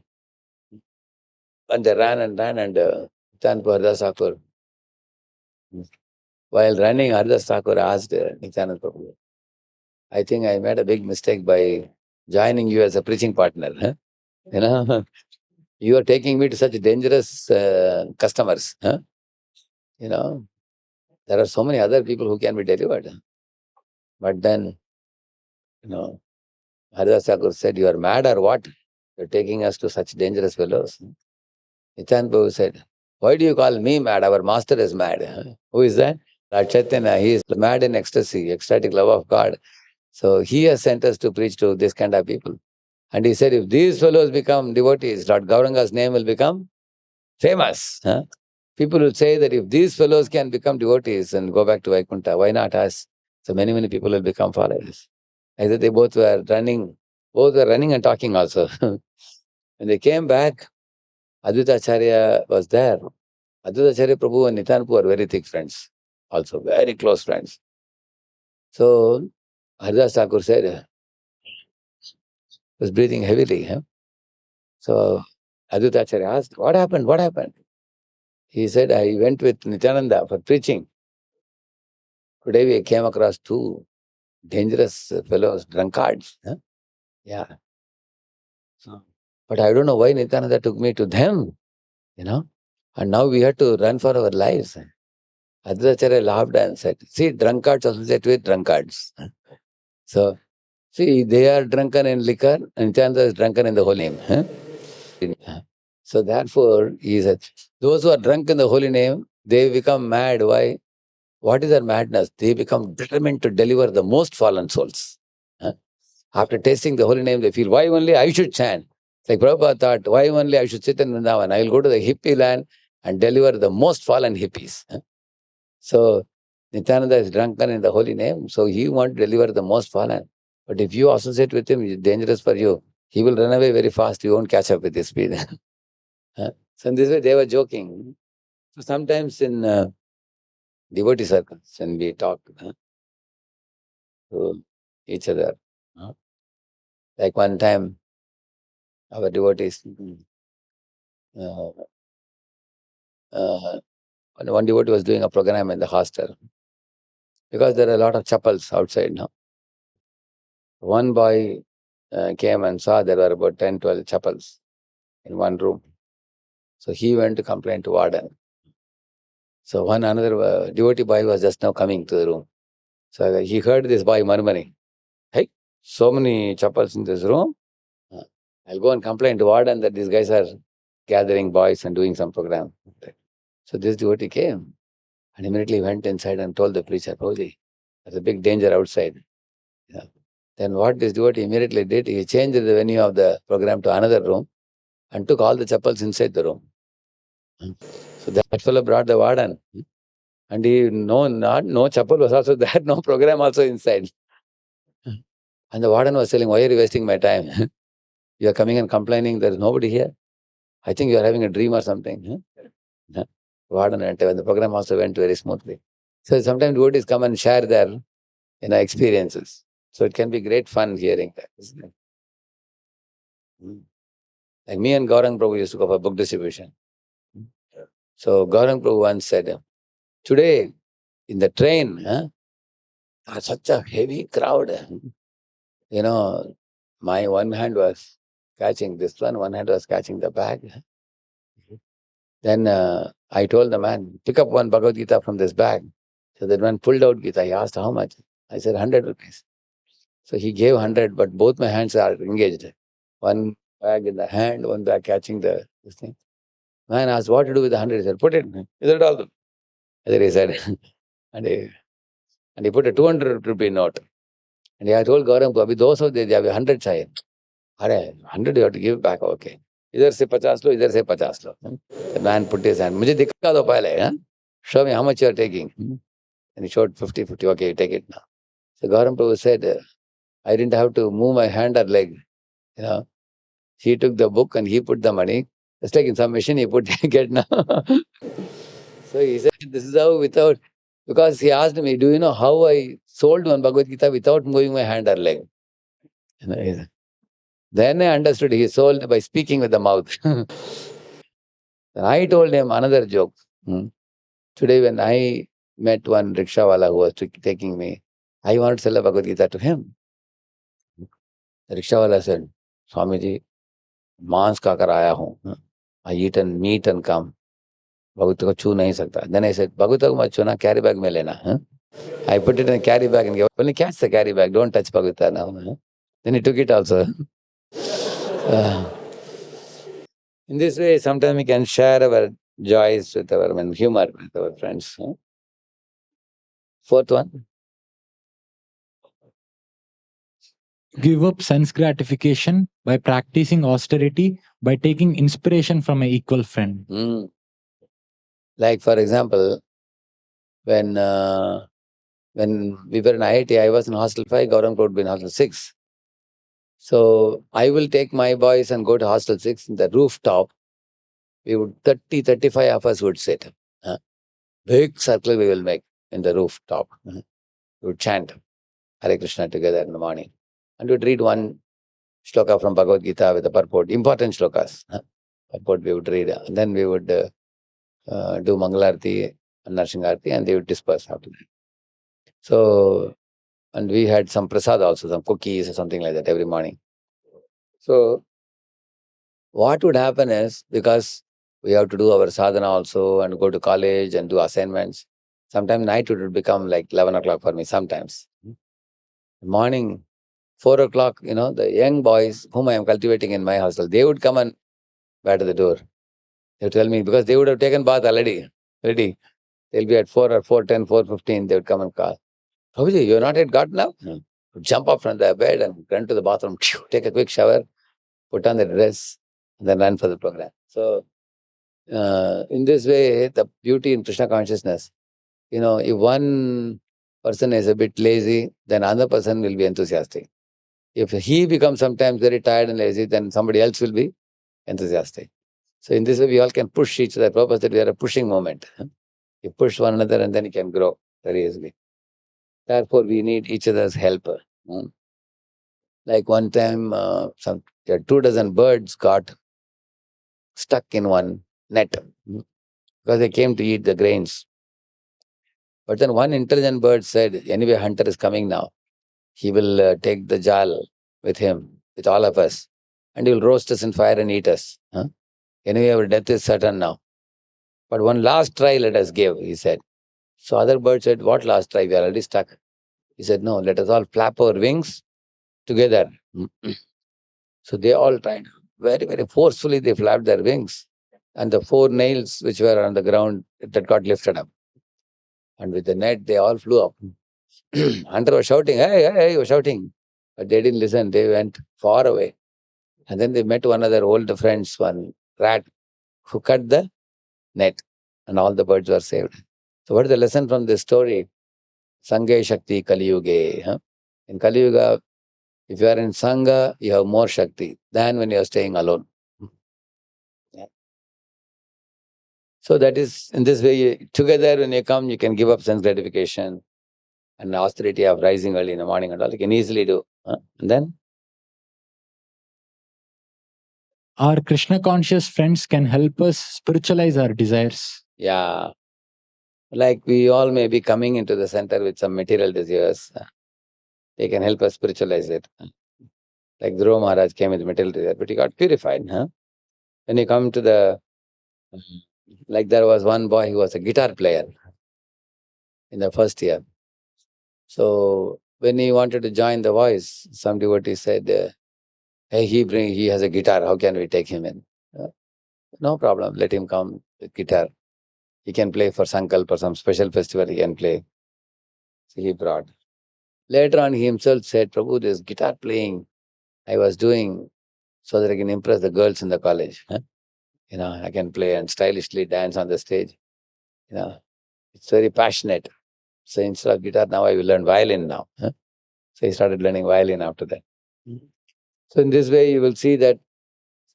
And they ran, and Haridas Thakur. While running, Haridas Thakur asked Nityananda Prabhu, I think I made a big mistake by joining you as a preaching partner. You are taking me to such dangerous customers. There are so many other people who can be delivered. But then, Haridas Thakur said, you are mad or what? You are taking us to such dangerous fellows. Nityananda Prabhu said, why do you call me mad? Our master is mad. Who is that? Lord Chaitanya. He is mad in ecstasy, ecstatic love of God. So he has sent us to preach to this kind of people. And he said, if these fellows become devotees, Lord Gauranga's name will become famous. People will say that if these fellows can become devotees and go back to Vaikuntha, why not us? So many people will become followers. Either they both were running and talking also. When they came back, Advaita Acharya was there. Advaita Acharya Prabhu and Nityananda Prabhu are very thick friends, also very close friends. So Haridas Thakur said, was breathing heavily. So Advaitacharya asked, what happened? What happened? He said, I went with Nityananda for preaching. Today we came across two dangerous fellows, drunkards. Huh? Yeah. So, but I don't know why Nityananda took me to them, and now we had to run for our lives. Advaitacharya laughed and said, see, drunkards associate with drunkards. So, see, they are drunken in liquor, and Nityananda is drunken in the holy name. Huh? So therefore, he said, those who are drunk in the holy name, they become mad. Why? What is their madness? They become determined to deliver the most fallen souls. Huh? After tasting the holy name, they feel, why only I should chant? Like Prabhupada thought, why only I should sit in Vrindavan? I will go to the hippie land and deliver the most fallen hippies. Huh? So Nityananda is drunken in the holy name, so he wants to deliver the most fallen. But if you associate with him, it's dangerous for you. He will run away very fast. You won't catch up with his speed. Huh? So in this way, they were joking. So sometimes in devotee circles, when we talk to each other, like one time, our devotees, uh, one devotee was doing a program in the hostel because there are a lot of chapels outside now. One boy came and saw there were about 10, 12 chapels in one room. So he went to complain to warden. So another devotee boy was just now coming to the room. So he heard this boy murmuring, hey, so many chapels in this room. I'll go and complain to warden that these guys are gathering boys and doing some program. So this devotee came and immediately went inside and told the preacher, Prabhuji, there's a big danger outside. Yeah. Then what this devotee immediately did, he changed the venue of the program to another room and took all the chapels inside the room. So that fellow brought the warden. And no chapel was also there, no program also inside. And the warden was telling, why are you wasting my time? You are coming and complaining, there is nobody here. I think you are having a dream or something. Warden went, and the program also went very smoothly. So sometimes devotees come and share their experiences. So it can be great fun hearing that, isn't it? Like me and Gaurang Prabhu used to go for book distribution. So Gaurang Prabhu once said, today in the train, such a heavy crowd. My one hand was catching this one hand was catching the bag. Then I told the man, pick up one Bhagavad Gita from this bag. So that man pulled out Gita. He asked how much. I said 100 rupees. So he gave 100, but both my hands are engaged. One bag in the hand, one bag catching this thing. Man asked what to do with the 100. He said, put it. Is it all? Then he said, and he put a 200 rupee note. And I told Gaurang, Abhi those of they have 100 chahiye. Hare, 100 you have to give back. Okay. Idhar se 50 lo, idhar se 50 lo. The man put his hand. Mujhe dikha do pehle. Show me how much you are taking. And he showed 50, 50. Okay, you take it now. So Gaurang Prabhu said, I didn't have to move my hand or leg. He took the book and he put the money. Just like in some machine, he put get now. So he said, this is how because he asked me, do you know how I sold one Bhagavad Gita without moving my hand or leg? Then I understood he sold by speaking with the mouth. Then I told him another joke. Today when I met one rickshawala who was taking me, I wanted to sell a Bhagavad Gita to him. The rickshawala said, Swamiji, मांस खाकर आया हूँ. I eat and meat and come. Bhagavad को छू नहीं सकता. Then I said, Bhagavad को मत छूना, carry bag में लेना. I put it in a carry bag and gave, only catch the carry bag, don't touch Bhagavad now. Then he took it also. In this way, sometimes we can share our joys with our humor with our friends. Fourth one. Give up sense gratification by practicing austerity, by taking inspiration from an equal friend. Like for example, when we were in IIT, I was in hostel 5, Gaurang would be in hostel 6. So I will take my boys and go to hostel 6 in the rooftop. We would 30, 35 of us would sit. Big circle we will make in the rooftop. We would chant Hare Krishna together in the morning. And we would read one shloka from Bhagavad Gita with the purport, important shlokas. purport we would read. And then we would do Mangalarti and Narshingarti, and they would disperse after that. So, and we had some prasad also, some cookies or something like that every morning. So, what would happen is, because we have to do our sadhana also and go to college and do assignments, sometimes night it would become like 11 o'clock for me sometimes. Morning, 4 o'clock, the young boys whom I am cultivating in my hostel, they would come and bat at the door. They would tell me, because they would have taken bath already. Ready. They'll be at 4 or 4:10, 4:15, they would come and call. Prabhuji, you're not yet got up? No. Jump up from the bed and run to the bathroom, take a quick shower, put on the dress, and then run for the program. So, in this way, the beauty in Krishna consciousness, if one person is a bit lazy, then another person will be enthusiastic. If he becomes sometimes very tired and lazy, then somebody else will be enthusiastic. So in this way, we all can push each other. Purpose that we are a pushing moment. You push one another and then you can grow very easily. Therefore, we need each other's help. Like one time, 24 birds got stuck in one net because they came to eat the grains. But then one intelligent bird said, anyway, hunter is coming now. He will take the jal with him, with all of us, and he will roast us in fire and eat us. Anyway, our death is certain now. But one last try let us give, he said. So other birds said, what last try? We are already stuck. He said, no, let us all flap our wings together. So they all tried. Very, very forcefully they flapped their wings. And the 4 nails which were on the ground, that got lifted up. And with the net, they all flew up. Hunter was shouting, hey, hey, hey, he was shouting. But they didn't listen. They went far away. And then they met one of their old friends, one rat, who cut the net. And all the birds were saved. So what is the lesson from this story? Sangha Shakti Kali Yuge. In Kali Yuga, if you are in Sangha, you have more Shakti than when you are staying alone. Yeah. So that is, in this way, together when you come, you can give up sense gratification and the austerity of rising early in the morning and all. You can easily do. And then? Our Krishna conscious friends can help us spiritualize our desires. Yeah. Like we all may be coming into the center with some material desires. They can help us spiritualize it. Like Dhruva Maharaj came with material desire, but he got purified. When you come to the, like there was one boy who was a guitar player in the first year. So when he wanted to join the voice, some devotee said, hey, he has a guitar, how can we take him in? No problem, let him come with guitar. He can play for Sankalp or some special festival, he can play. So he brought. Later on, he himself said, Prabhu, this guitar playing I was doing so that I can impress the girls in the college. I can play and stylishly dance on the stage. It's very passionate. So instead of guitar, now I will learn violin now. So he started learning violin after that. So in this way, you will see that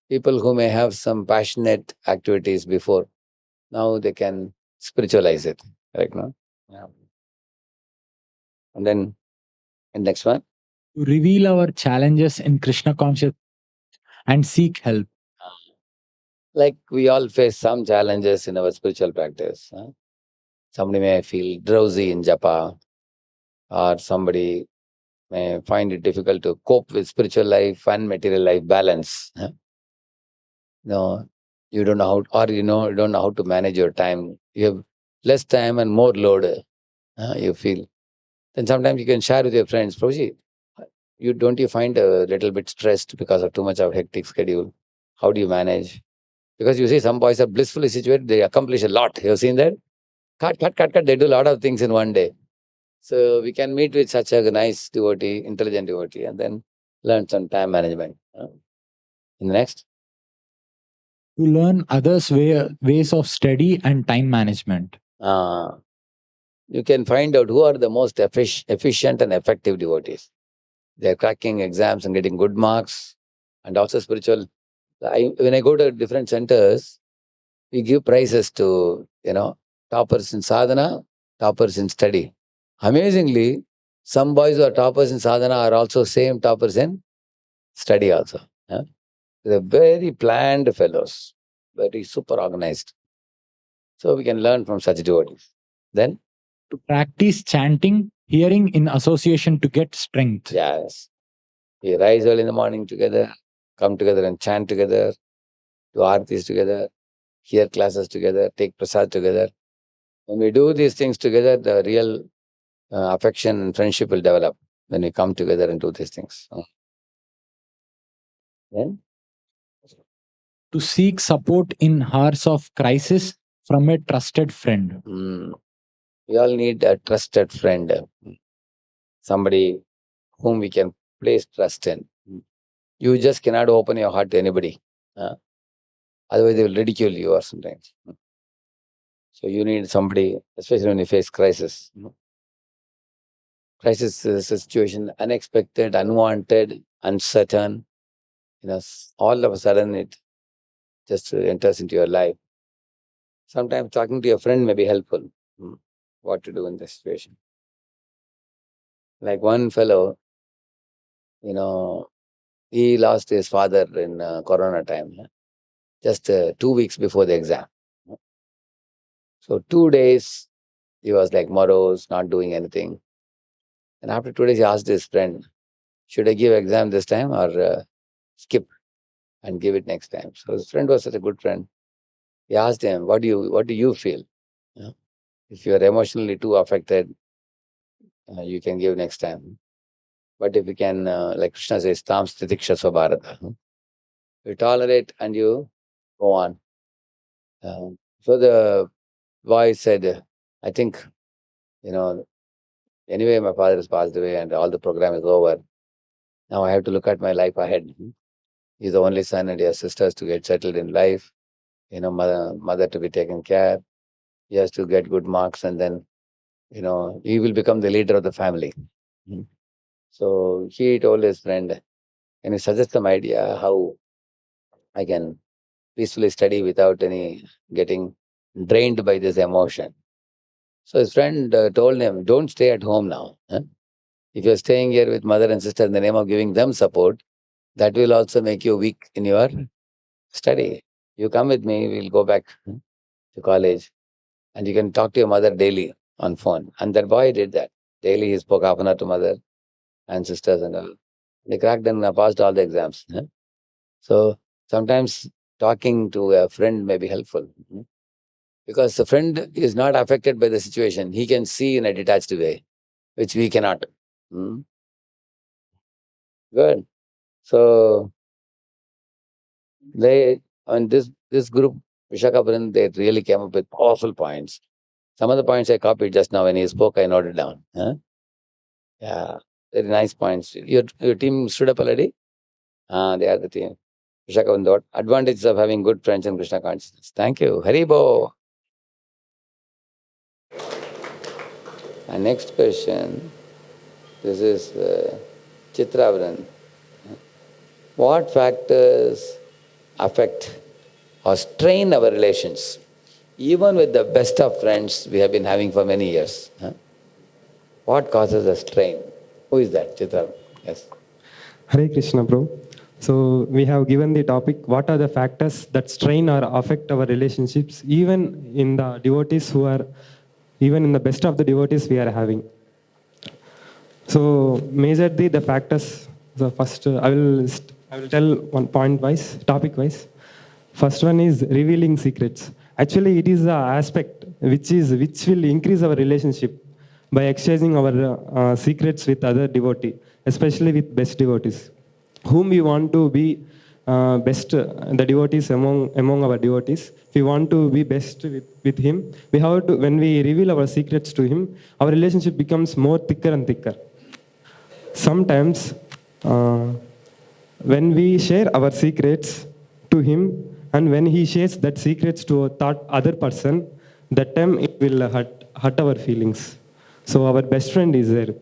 people who may have some passionate activities before, now they can spiritualize it. Correct, no? Yeah. And then, and next one. To reveal our challenges in Krishna conscious and seek help. Like we all face some challenges in our spiritual practice. Somebody may feel drowsy in japa, or somebody may find it difficult to cope with spiritual life and material life balance. No, you don't know how, or you don't know how to manage your time. You have less time and more load. You feel. Then sometimes you can share with your friends, Prabhuji, don't you find a little bit stressed because of too much of hectic schedule? How do you manage? Because you see, some boys are blissfully situated, they accomplish a lot. You have seen that? Cut, cut, cut, cut. They do a lot of things in one day. So we can meet with such a nice devotee, intelligent devotee, and then learn some time management. In the next. To learn others' ways of study and time management. You can find out who are the most efficient and effective devotees. They are cracking exams and getting good marks, and also spiritual. When I go to different centers, we give prizes to toppers in sadhana, toppers in study. Amazingly, some boys who are toppers in sadhana are also same toppers in study also. They're very planned fellows. very super organized. So we can learn from such devotees. Then, To practice chanting, hearing in association to get strength. yes, we rise early in the morning together, come together and chant together, do aartis together, hear classes together, take prasad together. When we do these things together, the real affection and friendship will develop when we come together and do these things. Then, To seek support in hours of crisis from a trusted friend. we all need a trusted friend, somebody whom we can place trust in. You just cannot open your heart to anybody. Otherwise, they will ridicule you or sometimes. So you need somebody, especially when you face crisis. Crisis is a situation, unexpected, unwanted, uncertain. All of a sudden it just enters into your life. Sometimes talking to your friend may be helpful. What to do in this situation? Like one fellow, he lost his father in Corona time, just 2 weeks before the exam. So 2 days he was like morose, not doing anything. And after 2 days, he asked his friend, should I give exam this time or skip and give it next time? So his friend was such a good friend. He asked him, what do you feel? If you are emotionally too affected, you can give next time. But if you can, like Krishna says, tam stitiksha svabharata, you tolerate and you go on. So the boy said, I think, anyway, my father has passed away and all the program is over. Now I have to look at my life ahead. He's the only son and he has sisters to get settled in life, mother to be taken care. He has to get good marks and then, he will become the leader of the family. So he told his friend, can you suggest some idea how I can peacefully study without any getting drained by this emotion? So his friend told him, don't stay at home now. If you're staying here with mother and sister in the name of giving them support, that will also make you weak in your study. You come with me, we'll go back to college and you can talk to your mother daily on phone. And that boy did that. Daily he spoke half an hour to mother and sisters and all. They cracked and passed all the exams. So sometimes talking to a friend may be helpful because the friend is not affected by the situation. He can see in a detached way, which we cannot. Good. So they on this group, Vishakhapuram, they really came up with powerful points. Some of the points I copied just now when he spoke, I noted down. Yeah, very nice points. Your team stood up already? They are the team. Vishakhapuram, the advantages of having good friends in Krishna consciousness. Thank you. Haribo. And next question. This is Chitravaran. What factors affect or strain our relations? Even with the best of friends we have been having for many years. What causes a strain? Who is that, Chitra? Yes. Hare Krishna, bro. So we have given the topic, what are the factors that strain or affect our relationships, even in the devotees who are, even in the best of the devotees we are having. So majorly the factors, the first, I will tell one point wise, topic wise. First one is revealing secrets. Actually, it is the aspect which will increase our relationship by exchanging our secrets with other devotee, especially with best devotees, whom we want to be best, the devotees among our devotees. If we want to be best with him, we have to, when we reveal our secrets to him, our relationship becomes more thicker and thicker. Sometimes, when we share our secrets to him, and when he shares that secrets to a other person, that time it will hurt our feelings. So our best friend is there.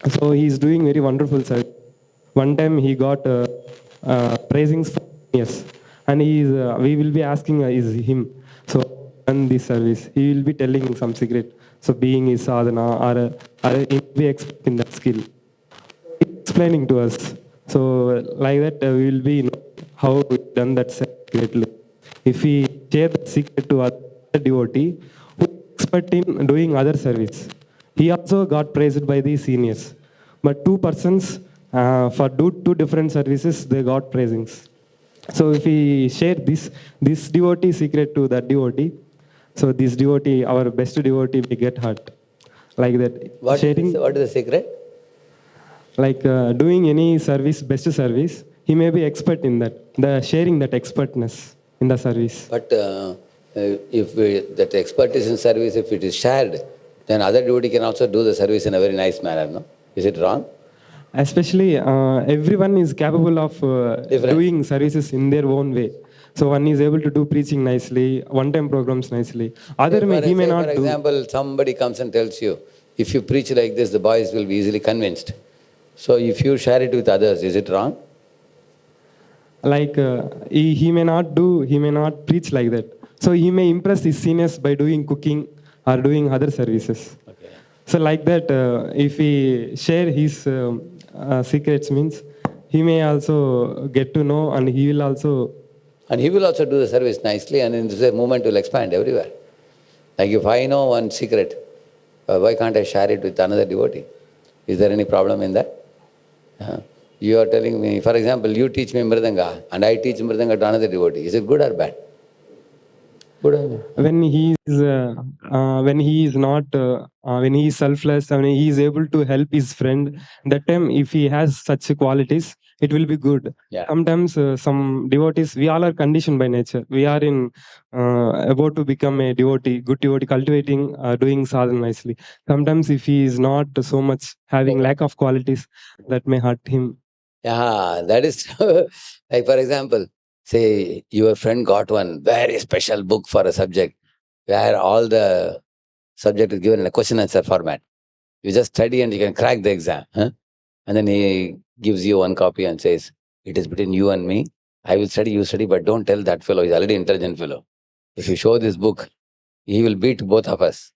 So he is doing very wonderful service. One time he got praisings from us, and we will be asking is him. So on this service, he will be telling some secret. So being his sadhana or we expecting that skill. Explaining to us. So like that we will be how we done that secretly. If we share the secret to other devotee who is expert in doing other service. He also got praised by the seniors. But two persons for two different services, they got praisings. So if we share this devotee secret to that devotee, so this devotee, our best devotee, may get hurt. Like that. What is the secret? Like doing any service, best service, he may be expert in that. The sharing that expertness in the service. But if that expertise in service, if it is shared, then other devotee can also do the service in a very nice manner, no? Is it wrong? Especially, everyone is capable of doing services in their own way. So one is able to do preaching nicely, one-time programs nicely. Other he may not do. For example, somebody comes and tells you, if you preach like this, the boys will be easily convinced. So if you share it with others, is it wrong? Like he may not preach like that. So he may impress his seniors by doing cooking or doing other services. Okay. So like that, if he share his secrets, means he may also get to know, and he will also do the service nicely, and in this movement will expand everywhere. Like if I know one secret, why can't I share it with another devotee? Is there any problem in that? You are telling me, for example, you teach me Mridanga, and I teach Mridanga to another devotee. Is it good or bad? Good or bad? when he is not when he is selfless, when he is able to help his friend, that time if he has such qualities, it will be good. Yeah. Sometimes some devotees, we all are conditioned by nature. We are in about to become a devotee, good devotee, cultivating, doing sadhana nicely. Sometimes if he is not so much having lack of qualities, that may hurt him. Yeah, that is true. Like for example, say your friend got one very special book for a subject where all the subject is given in a question answer format. You just study and you can crack the exam. Huh? And then he gives you one copy and says, it is between you and me. I will study, you study, but don't tell that fellow. He's already intelligent fellow. If you show this book, he will beat both of us.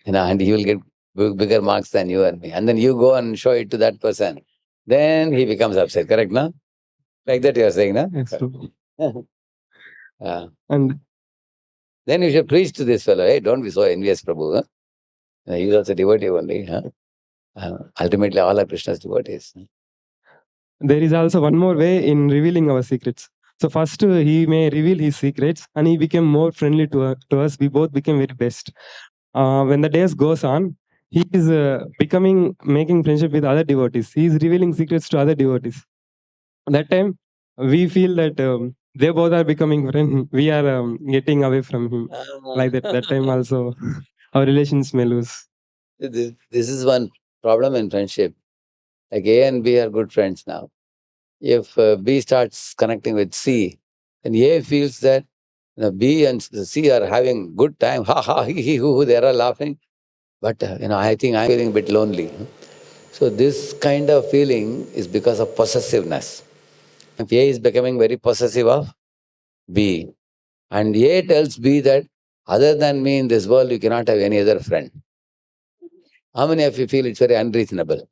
And he will get bigger marks than you and me. And then you go and show it to that person. Then he becomes upset, correct, no? Like that you are saying, no? Yes, true. And then you should preach to this fellow, hey, don't be so envious, Prabhu. Huh? He is also devotee only. Huh? Ultimately, all are Krishna's devotees. There is also one more way in revealing our secrets. So first he may reveal his secrets, and he became more friendly to us. We both became very best. When the days goes on, he is making friendship with other devotees. He is revealing secrets to other devotees. That time we feel that they both are becoming friends. We are getting away from him. Like that. That time also our relations may lose. This is one problem in friendship. Like A and B are good friends now. If B starts connecting with C, then A feels that B and C are having good time. Ha ha, he, hoo, they are all laughing. But I think I'm feeling a bit lonely. So this kind of feeling is because of possessiveness. If A is becoming very possessive of B, and A tells B that other than me in this world, you cannot have any other friend. How many of you feel it's very unreasonable?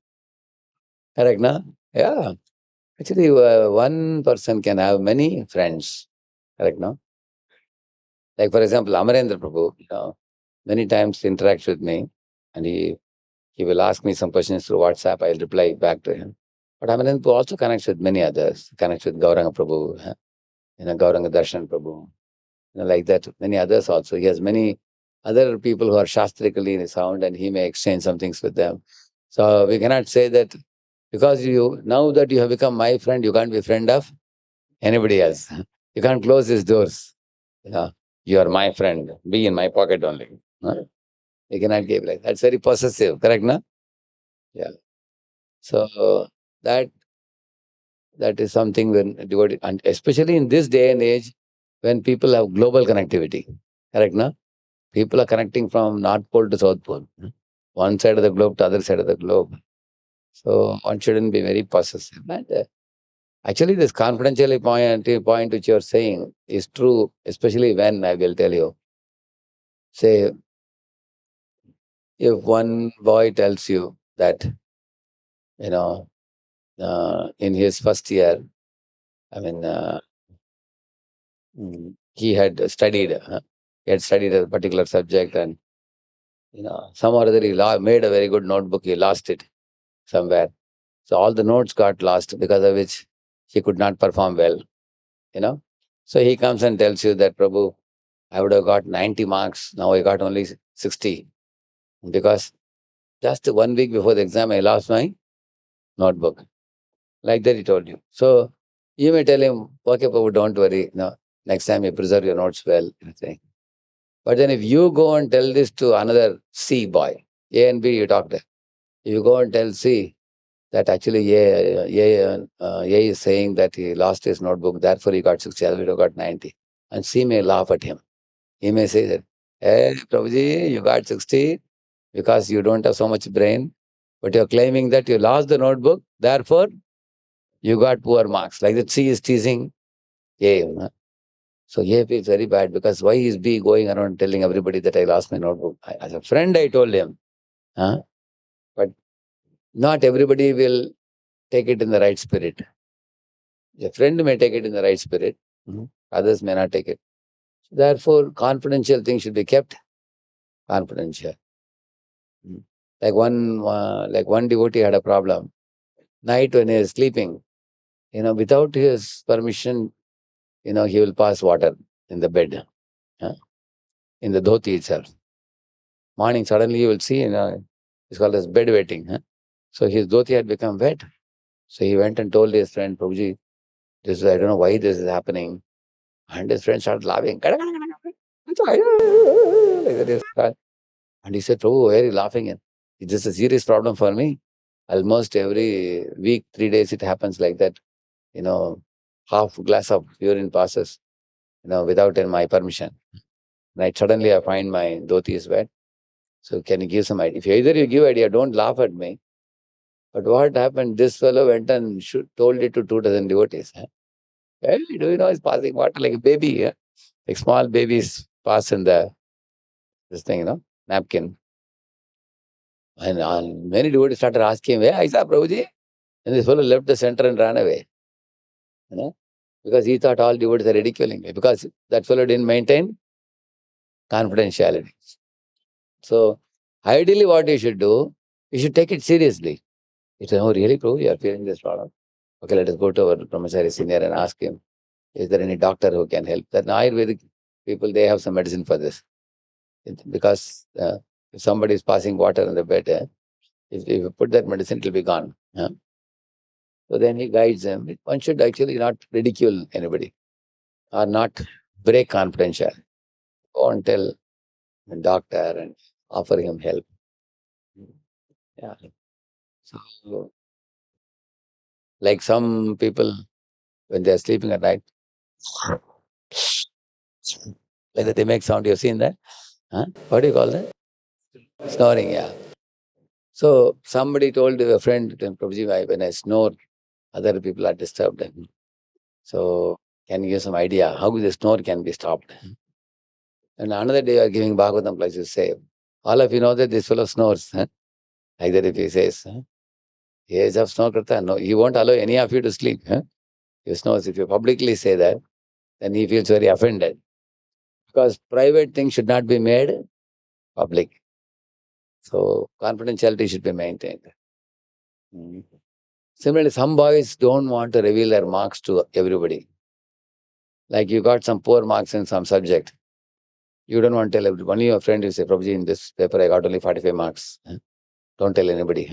Correct, no? Yeah. Actually, one person can have many friends. Correct, no? Like, for example, Amarendra Prabhu, many times interacts with me, and he will ask me some questions through WhatsApp. I'll reply back to him. But Amarendra Prabhu also connects with many others. Connects with Gauranga Prabhu, Gauranga Darshan Prabhu, like that. Many others also. He has many other people who are shastrically sound, and he may exchange some things with them. So we cannot say that because now that you have become my friend, you can't be friend of anybody else. You can't close his doors. You are my friend. Be in my pocket only. You cannot give like that. That's very possessive. Correct, no? Yeah. So that is something when devoted, and especially in this day and age, when people have global connectivity. Correct, no? People are connecting from North Pole to South Pole. One side of the globe to other side of the globe. So one shouldn't be very possessive. And actually, this confidentiality point which you are saying is true, especially when, I will tell you, say, if one boy tells you that, in his first year, he had studied. He had studied a particular subject, and some or other he made a very good notebook. He lost it somewhere. So all the notes got lost, because of which he could not perform well. So he comes and tells you that, Prabhu, I would have got 90 marks. Now I got only 60. Because just 1 week before the exam, I lost my notebook. Like that he told you. So you may tell him, okay, Prabhu, don't worry. No, next time you preserve your notes well. But then if you go and tell this to another C boy, A and B, you talk there. You go and tell C that actually A is saying that he lost his notebook, therefore he got 60, other he got 90. And C may laugh at him. He may say that, hey, Prabhuji, you got 60 because you don't have so much brain, but you're claiming that you lost the notebook, therefore you got poor marks. Like that C is teasing A. So A feels very bad, because why is B going around telling everybody that I lost my notebook? As a friend, I told him. But not everybody will take it in the right spirit. A friend may take it in the right spirit. Others may not take it. Therefore, confidential things should be kept confidential. Like one devotee had a problem. Night when he is sleeping, without his permission, he will pass water in the bed, in the dhoti itself. Morning, suddenly you will see, it's called as bed wetting. So his dhoti had become wet. So he went and told his friend, Prabhuji, I don't know why this is happening. And his friend started laughing. And he said, Prabhu, why are you laughing? Is this a serious problem for me? Almost every week, 3 days, it happens like that. Half glass of urine passes, without my permission. Right? Suddenly I find my dhoti is wet. So can you give some idea? If either you give idea, don't laugh at me. But what happened? This fellow went and told it to 2 dozen devotees. Hey, do you know he's passing water like a baby? Like small babies pass in this thing, napkin. And many devotees started asking him, hey, I saw Prabhuji. And this fellow left the center and ran away. Because he thought all devotees are ridiculing me. Because that fellow didn't maintain confidentiality. So ideally what you should do, you should take it seriously. You say, oh, really, Prabhu, you are feeling this problem? Okay, let us go to our brahmachari senior and ask him, is there any doctor who can help? That Ayurvedic people, they have some medicine for this. Because if somebody is passing water on the bed, if you put that medicine, it will be gone. So then he guides them. One should actually not ridicule anybody or not break confidentiality. Go and tell the doctor and offer him help. Yeah. So, like some people, when they are sleeping at night, like that they make sound. You've seen that? What do you call that? Snoring, yeah. So somebody told a friend, Prabhuji, when I snore, other people are disturbed. So can you give some idea how the snore can be stopped? And another day you are giving Bhagavatam class, you say, all of you know that this fellow snores. Like that if he says, he is of snore karta, no, he won't allow any of you to sleep. He snores. If you publicly say that, then he feels very offended. Because private things should not be made public. So confidentiality should be maintained. Similarly, some boys don't want to reveal their marks to everybody. Like you got some poor marks in some subject. You don't want to tell everybody. Only your friend, you say, Prabhuji, in this paper I got only 45 marks. Don't tell anybody.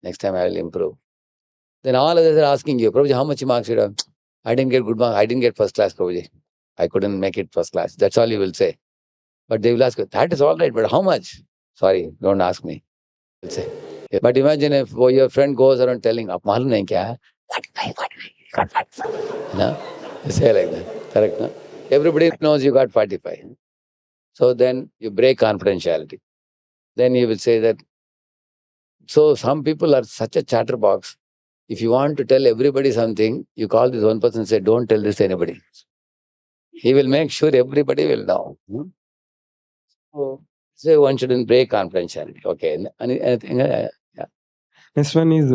Next time I will improve. Then all others are asking you, Prabhuji, how much marks you have? I didn't get good marks. I didn't get first class, Prabhuji. I couldn't make it first class. That's all you will say. But they will ask you, that is all right, but how much? Sorry, don't ask me. Will say. But imagine if your friend goes around telling, "Aap malum nahi kya? 45, 45. No? You say like that. Correct, no? Everybody knows you got 45. So then you break confidentiality. Then you will say that, so some people are such a chatterbox. If you want to tell everybody something, you call this one person and say, don't tell this to anybody. He will make sure everybody will know. So one shouldn't break confidentiality. Okay. Anything? Yeah. Next one is,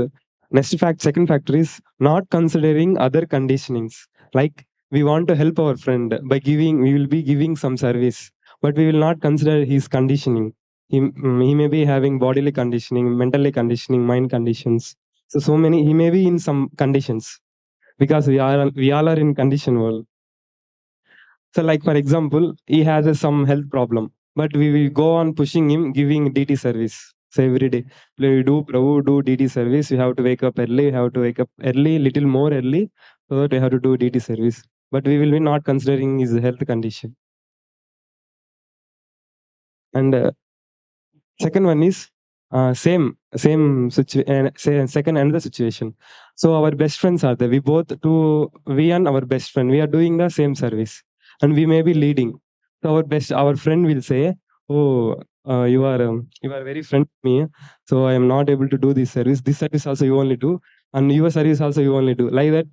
second factor is not considering other conditionings. Like we want to help our friend by giving, we will be giving some service, but we will not consider his conditioning. He may be having bodily conditioning, mentally conditioning, mind conditions. So many, he may be in some conditions, because we all are in condition world. So like for example, he has some health problem, but we will go on pushing him, giving DT service. So every day, Prabhu, do DT service. You have to wake up early. You have to wake up early, little more early, so that we have to do DT service. But we will be not considering his health condition. And second one is same second another situation. So our best friends are there. We and our best friend, we are doing the same service, and we may be leading. So our friend will say, "Oh, you are very friend to me, so I am not able to do this service. This service also you only do, and your service also you only do." Like that,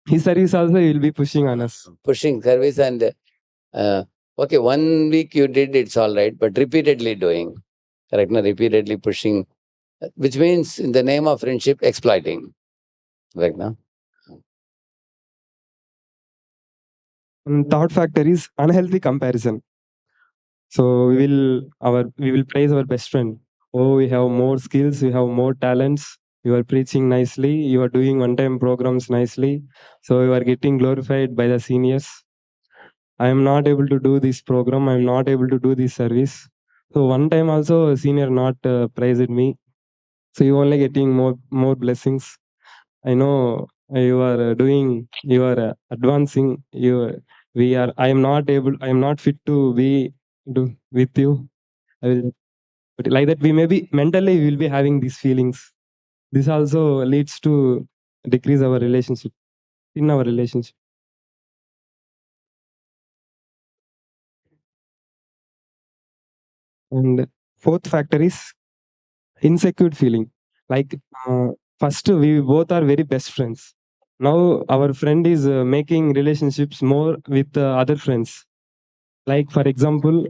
his service also he will be pushing on us. Pushing service and okay, 1 week you did, it's all right, but repeatedly doing, correct? No, repeatedly pushing, which means in the name of friendship, exploiting, right? No? And third factor is unhealthy comparison. So we will praise our best friend. Oh, we have more skills, we have more talents. You are preaching nicely. You are doing one-time programs nicely. So you are getting glorified by the seniors. I am not able to do this program. I am not able to do this service. So one time also a senior not praised me. So you only getting more blessings. I know you are doing. You are advancing. I am not able. I am not fit to be with you. I will, but like that, we may be mentally we will be having these feelings. This also leads to decrease our relationship in our relationship. And fourth factor is insecure feeling. Like first, we both are very best friends. Now our friend is making relationships more with other friends. Like for example,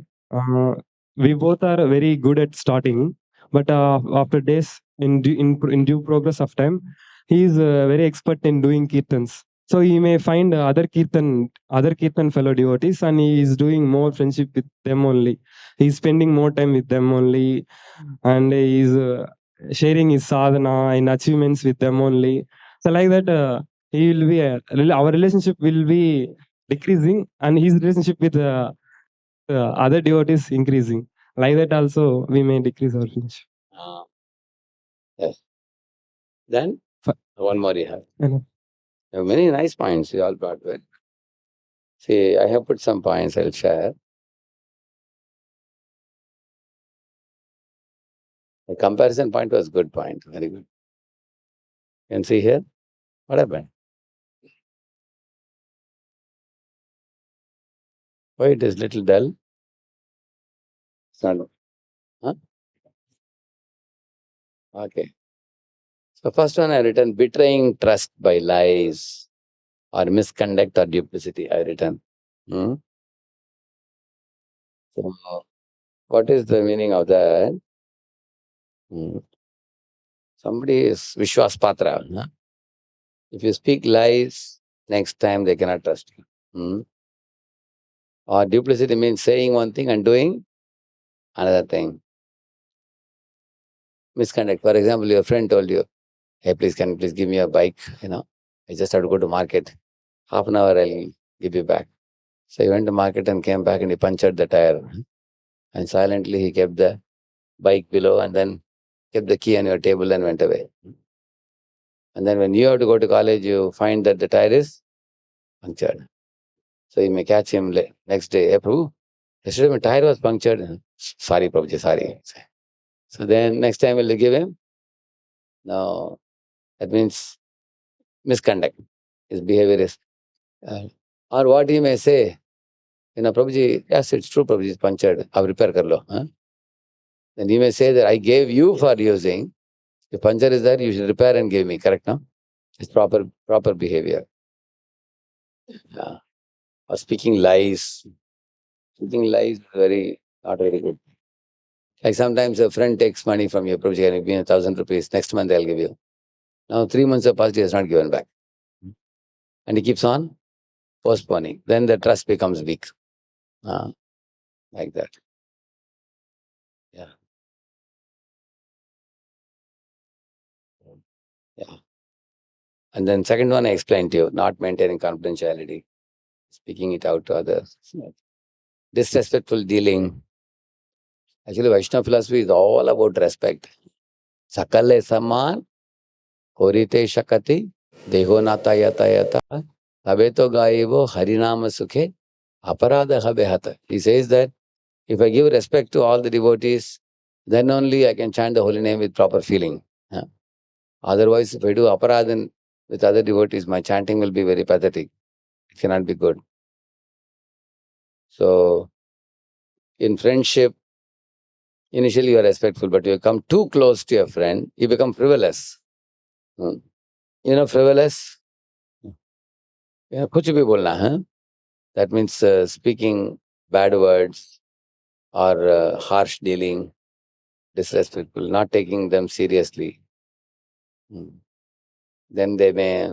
we both are very good at starting, but after days, in due progress of time, he is very expert in doing kirtans. So he may find other kirtan fellow devotees, and he is doing more friendship with them only. He is spending more time with them only, and he is sharing his sadhana and achievements with them only. So like that, he will be our relationship will be decreasing, and his relationship with other devotees increasing. Like that also we may decrease our friendship. Yes. Then one more you have. Mhm. You have many nice points you all brought with. See, I have put some points I'll share. The comparison point was good point. Very good. You can see here. What happened? Why it is little dull? It's not. Huh? Okay. So first one I written betraying trust by lies or misconduct or duplicity. I written. So what is the meaning of that? Somebody is Vishwas Patra. Huh? If you speak lies, next time they cannot trust you. Or duplicity means saying one thing and doing another thing. Misconduct. For example, your friend told you, "Hey, please, can you please give me a bike? I just have to go to market. Half an hour, I'll give you back." So he went to market and came back and he punctured the tire. And silently he kept the bike below and then kept the key on your table and went away. And then when you have to go to college, you find that the tire is punctured. So you may catch him next day. "Hey, Prabhu, yesterday my tire was punctured." "Sorry, Prabhuji, sorry." So then next time will you give him? No. That means misconduct. His behavior is. Or what he may say, "Prabhuji, yes, it's true, Prabhuji, it's punctured. I'll repair kar lo." Then he may say that I gave you for using. If puncture is there, you should repair and give me. Correct, no? It's proper behavior. Or speaking lies. Speaking lies is not very good. Like sometimes a friend takes money from you, "Prabhuji, can you give me 1,000 rupees? Next month I'll give you." Now 3 months have passed, he has not given back. And he keeps on postponing. Then the trust becomes weak. Like that. Yeah. Yeah. And then second one I explained to you, not maintaining confidentiality, speaking it out to others. Disrespectful dealing. Actually, Vaishnava philosophy is all about respect. Sakale saman, korite shakati, deho nata yata yata, habeto gaivo harinama sukhe, aparada habehata. He says that if I give respect to all the devotees, then only I can chant the holy name with proper feeling. Otherwise, if I do aparadhan with other devotees, my chanting will be very pathetic. It cannot be good. So, in friendship, initially you are respectful, but you come too close to your friend, you become frivolous. You know, frivolous? Yeah, kuch bhi bolna, huh? That means speaking bad words or harsh dealing, disrespectful, not taking them seriously. Then they may,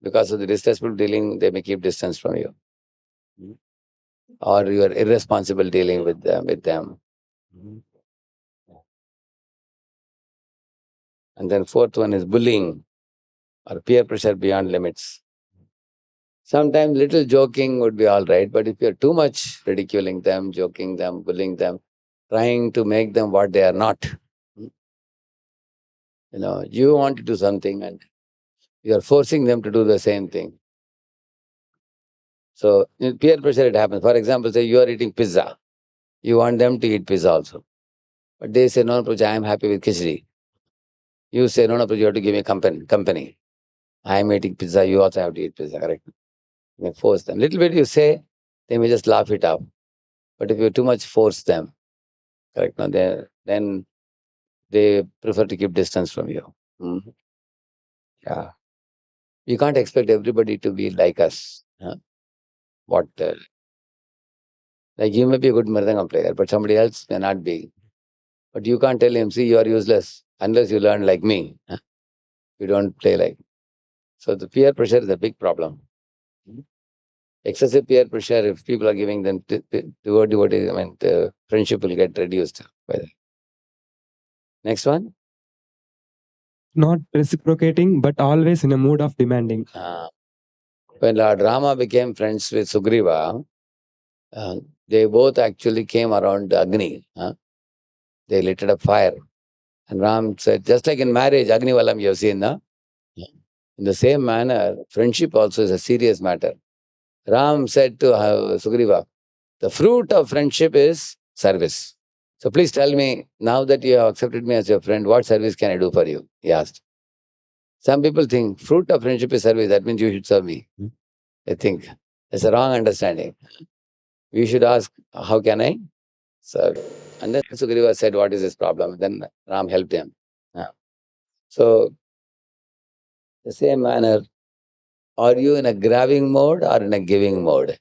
because of the disrespectful dealing, they may keep distance from you. Or you are irresponsible dealing with them. And then fourth one is bullying or peer pressure beyond limits. Sometimes little joking would be all right, but if you're too much ridiculing them, joking them, bullying them, trying to make them what they are not, you want to do something and you are forcing them to do the same thing. So in peer pressure it happens. For example, say you are eating pizza. You want them to eat pizza also. But they say, no, Prabhuji, I am happy with khichdi. You say, no, Prabhuji, you have to give me company. I am eating pizza, you also have to eat pizza, correct? You may force them. Little bit you say, they may just laugh it up. But if you too much force them, correct? No, then they prefer to keep distance from you. Yeah. You can't expect everybody to be like us. What? Like you may be a good Mridangam player, but somebody else may not be. But you can't tell him, see, you are useless unless you learn like me. You don't play like. So the peer pressure is a big problem. Excessive peer pressure, if people are giving them devotees, the friendship will get reduced by that. Next one. Not reciprocating, but always in a mood of demanding. When Lord Rama became friends with Sugriva, they both actually came around Agni. They lit up fire. And Ram said, just like in marriage, Agni Valam you have seen, no? In the same manner, friendship also is a serious matter. Ram said to Sugriva, the fruit of friendship is service. So please tell me, now that you have accepted me as your friend, what service can I do for you? He asked. Some people think fruit of friendship is service, that means you should serve me. They think. It's a wrong understanding. We should ask, how can I serve? And then Sugriva said, what is his problem? Then Ram helped him. So, the same manner, are you in a grabbing mode or in a giving mode?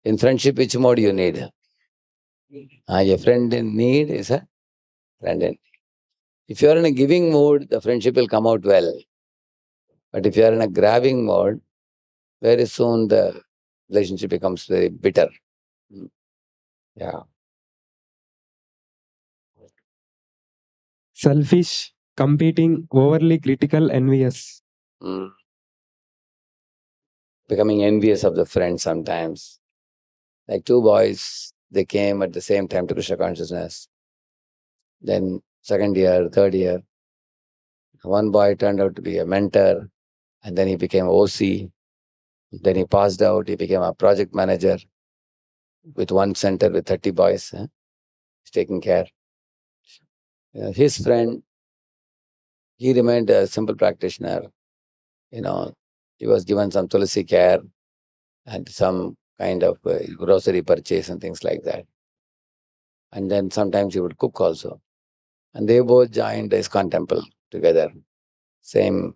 In friendship, which mode you need? Your friend in need is a friend in need. If you are in a giving mode, the friendship will come out well. But if you are in a grabbing mode, very soon the relationship becomes very bitter. Yeah. Selfish, competing, overly critical, envious. Becoming envious of the friend sometimes. Like two boys, they came at the same time to Krishna consciousness. Then second year, third year, one boy turned out to be a mentor, and then he became OC. Then he passed out, he became a project manager with one center with 30 boys. He's taking care. His friend, he remained a simple practitioner. He was given some tulsi care and some kind of grocery purchase and things like that. And then sometimes he would cook also. And they both joined the ISKCON temple together. Same,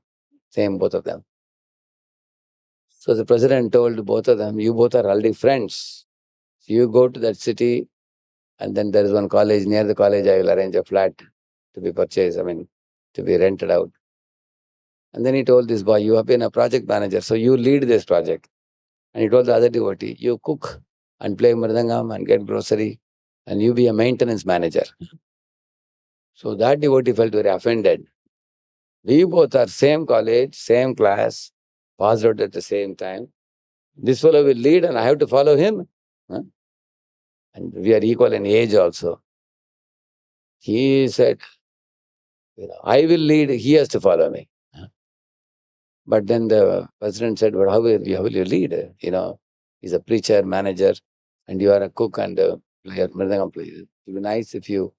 both of them. So the president told both of them, you both are already friends. So you go to that city, and then there is one college. Near the college, I will arrange a flat to be purchased, to be rented out. And then he told this boy, you have been a project manager, so you lead this project. And he told the other devotee, you cook and play mridangam and get grocery, and you be a maintenance manager. So that devotee felt very offended. We both are same college, same class, passed out at the same time. This fellow will lead and I have to follow him. Huh? And we are equal in age also. He said, I will lead, he has to follow me. But then the president said, but how will you lead? He's a preacher, manager, and you are a cook and a player, mridangam player. It would be nice if you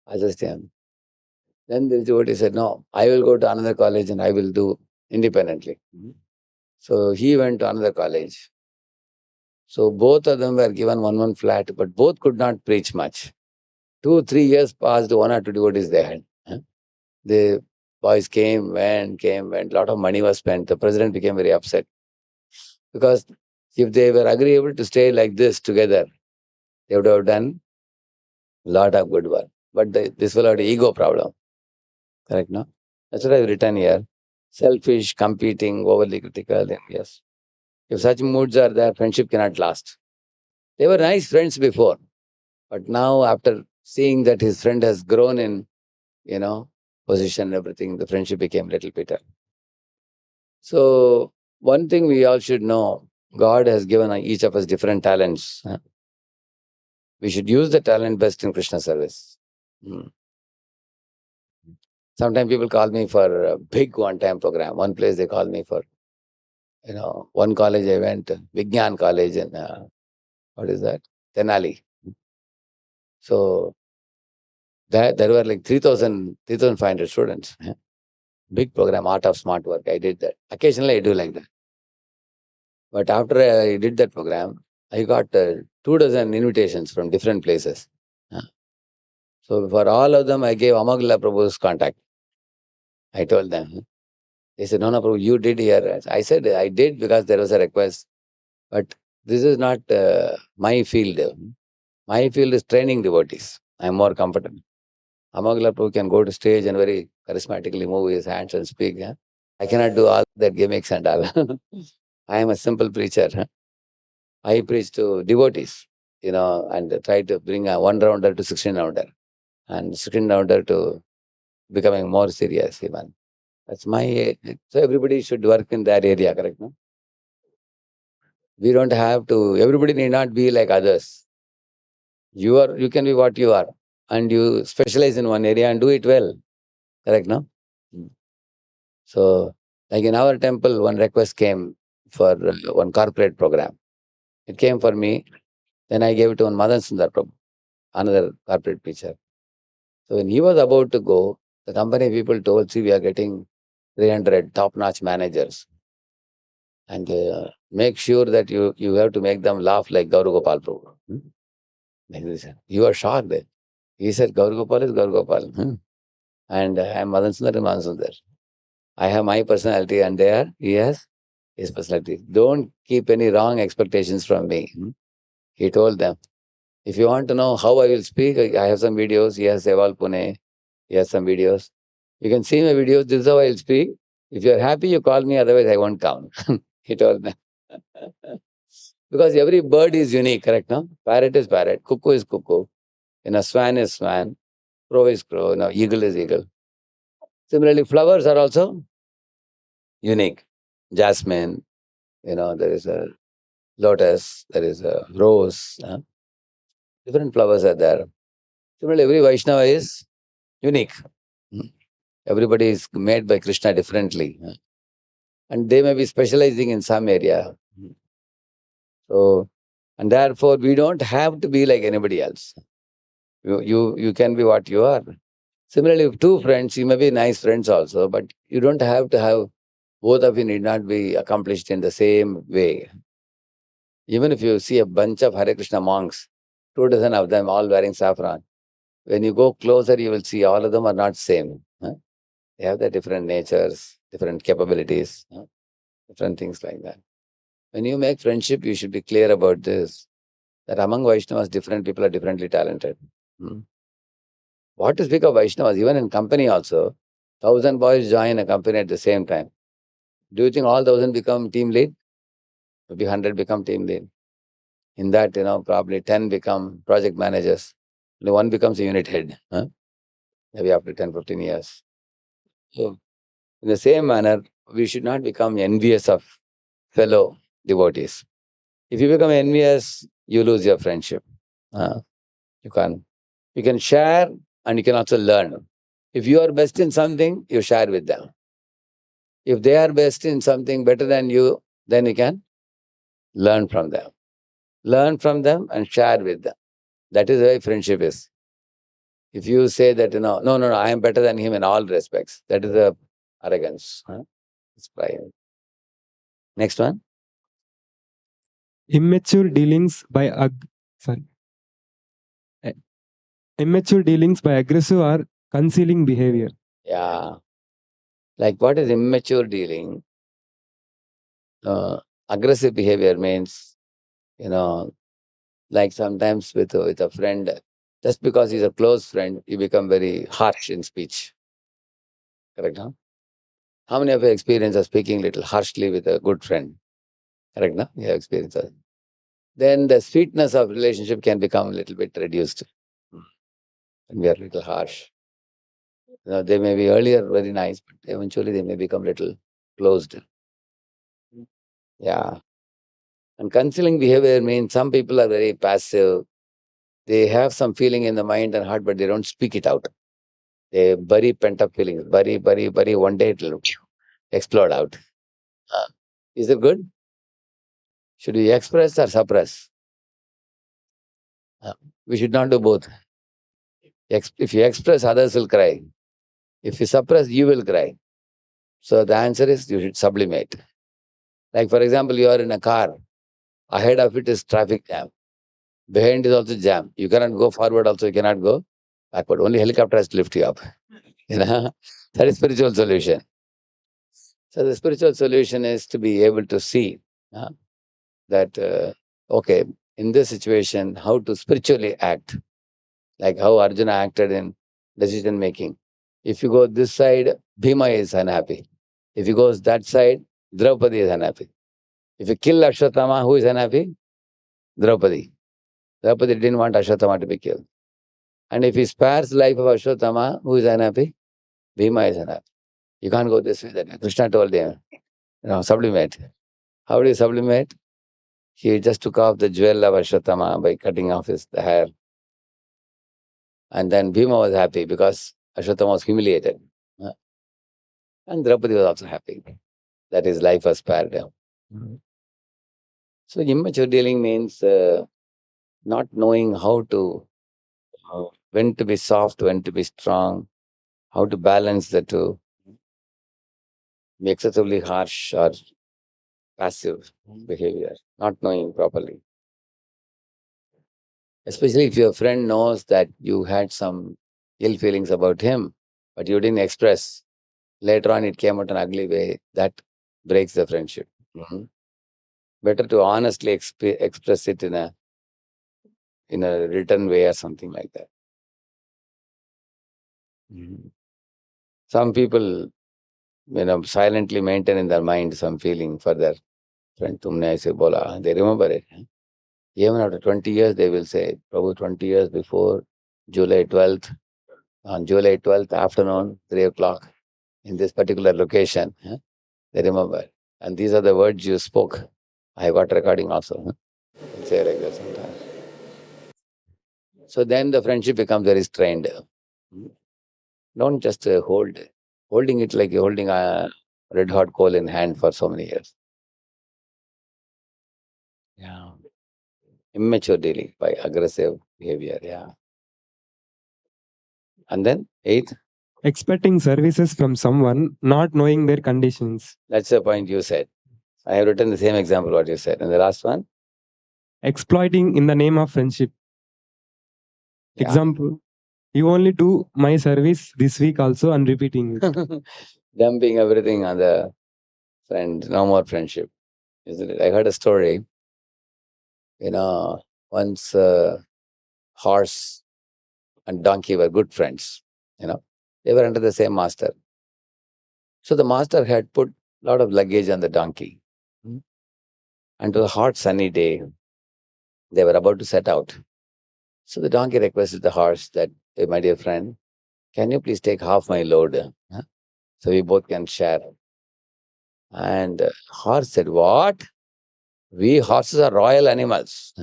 assist him. Then the devotee said, no, I will go to another college and I will do independently. So he went to another college. So both of them were given one flat, but both could not preach much. 2-3 years passed, 1 or 2 devotees they had. The boys came, went. Lot of money was spent. The president became very upset. Because if they were agreeable to stay like this together, they would have done a lot of good work. But this will have an ego problem. Correct, no? That's what I've written here. Selfish, competing, overly critical. Yes. If such moods are there, friendship cannot last. They were nice friends before. But now, after seeing that his friend has grown in, position and everything, the friendship became a little bitter. So, one thing we all should know, God has given each of us different talents. We should use the talent best in Krishna service. Sometimes people call me for a big one-time program. One place they call me for, one college I went, Vigyan College in, what is that? Tenali. So, there were like 3,500 students. Big program, Art of Smart Work. I did that. Occasionally I do like that. But after I did that program, I got 24 invitations from different places. So for all of them, I gave Amagala Prabhu's contact. I told them. They said, no, Prabhu, you did here. I said, I did because there was a request. But this is not my field. My field is training devotees. I'm more comfortable. Amagala Prabhu can go to stage and very charismatically move his hands and speak. I cannot do all that gimmicks and all. I am a simple preacher. I preach to devotees, and try to bring a 1-rounder to 16-rounder and 16-rounder to becoming more serious even. That's my, so everybody should work in that area, correct? No? We don't have to, everybody need not be like others. You can be what you are and you specialize in one area and do it well, correct? No? So, like in our temple, one request came for one corporate program. It came for me. Then I gave it to one Madan Sundar Prabhu, another corporate preacher. So when he was about to go, the company people told, see, we are getting 300 top-notch managers. And make sure that you have to make them laugh like Gauru Gopal Prabhu. Like this. You are shocked. He said, Gauru Gopal is Gauru Gopal. And I am Madan Sundar and Madan Sundar. I have my personality and he has his personality. Don't keep any wrong expectations from me. He told them, if you want to know how I will speak, I have some videos. He has Eval Pune. He has some videos. You can see my videos. This is how I will speak. If you are happy, you call me. Otherwise, I won't come. He told them. Because every bird is unique, correct? No? Parrot is parrot. Cuckoo is cuckoo. Swan is swan. Crow is crow. Eagle is eagle. Similarly, flowers are also unique. Jasmine, there is a lotus, there is a rose. Different flowers are there. Similarly, every Vaishnava is unique. Everybody is made by Krishna differently. And they may be specializing in some area. So, and therefore, we don't have to be like anybody else. You can be what you are. Similarly, if two friends, you may be nice friends also, but you don't have to have, both of you need not be accomplished in the same way. Even if you see a bunch of Hare Krishna monks, 2 dozen of them all wearing saffron, when you go closer, you will see all of them are not same. They have their different natures, different capabilities, different things like that. When you make friendship, you should be clear about this, that among Vaishnavas, different people are differently talented. What to speak of Vaishnavas, even in company also, 1,000 boys join a company at the same time. Do you think all 1,000 become team lead? Maybe 100 become team lead. In that, probably 10 become project managers. Only one becomes a unit head. Maybe after 10, 15 years. So, in the same manner, we should not become envious of fellow devotees. If you become envious, you lose your friendship. You can share and you can also learn. If you are best in something, you share with them. If they are best in something better than you, then you can learn from them. Learn from them and share with them. That is why friendship is. If you say that, no, I am better than him in all respects, that is a arrogance. It's pride. Next one. Immature dealings by immature dealings by aggressive or concealing behavior. Yeah. Like what is immature dealing? Aggressive behavior means, like sometimes with a friend, just because he's a close friend, you become very harsh in speech. Correct, huh? How many of you experience of speaking little harshly with a good friend? Correct, no? You have experienced that. Then the sweetness of relationship can become a little bit reduced. And we are a little harsh. They may be earlier very nice, but eventually they may become little closed. Yeah. And concealing behavior means some people are very passive. They have some feeling in the mind and heart, but they don't speak it out. They bury pent-up feelings. Bury. One day it will explode out. Is it good? Should we express or suppress? We should not do both. If you express, others will cry. If you suppress, you will cry. So the answer is you should sublimate. Like for example, you are in a car. Ahead of it is traffic jam. Behind is also jam. You cannot go forward also, you cannot go backward. Only helicopter has to lift you up. That is spiritual solution. So the spiritual solution is to be able to see that, okay, in this situation, how to spiritually act. Like how Arjuna acted in decision making. If you go this side, Bhima is unhappy. If he goes that side, Draupadi is unhappy. If you kill Ashwatthama, who is unhappy? Draupadi. Draupadi didn't want Ashwatthama to be killed. And if he spares the life of Ashwatthama, who is unhappy? Bhima is unhappy. You can't go this way, that way. Krishna told him, sublimate. How do you sublimate? He just took off the jewel of Ashwatthama by cutting off his hair. And then Bhima was happy because Ashwatthama was humiliated. And Draupadi was also happy that his life was spared. So immature dealing means not knowing how to, when to be soft, when to be strong, how to balance the two. Be excessively harsh or passive behavior, not knowing properly. Especially if your friend knows that you had some ill feelings about him, but you didn't express. Later on, it came out an ugly way. That breaks the friendship. Better to honestly express it in a written way or something like that. Some people, silently maintain in their mind some feeling for their friend. Tumne aise bola. They remember it. Even after 20 years, they will say, Prabhu, 20 years before July 12th, on July 12th afternoon, 3 o'clock, in this particular location, they remember. And these are the words you spoke. I got recording also. They'll say like that sometimes. So then the friendship becomes very strained. Don't just holding it like you're holding a red hot coal in hand for so many years. Yeah. Immature dealing by aggressive behavior. Yeah. And then 8th. Expecting services from someone, not knowing their conditions. That's the point you said. I have written the same example what you said. And the last one? Exploiting in the name of friendship. Yeah. Example, you only do my service this week also and repeating it. Dumping everything on the friend, no more friendship. Isn't it? I heard a story. Once horse and donkey were good friends. They were under the same master. So the master had put a lot of luggage on the donkey. And to the hot sunny day, they were about to set out. So the donkey requested the horse that, "Hey, my dear friend, can you please take half my load? So we both can share." And horse said, "What? We horses are royal animals.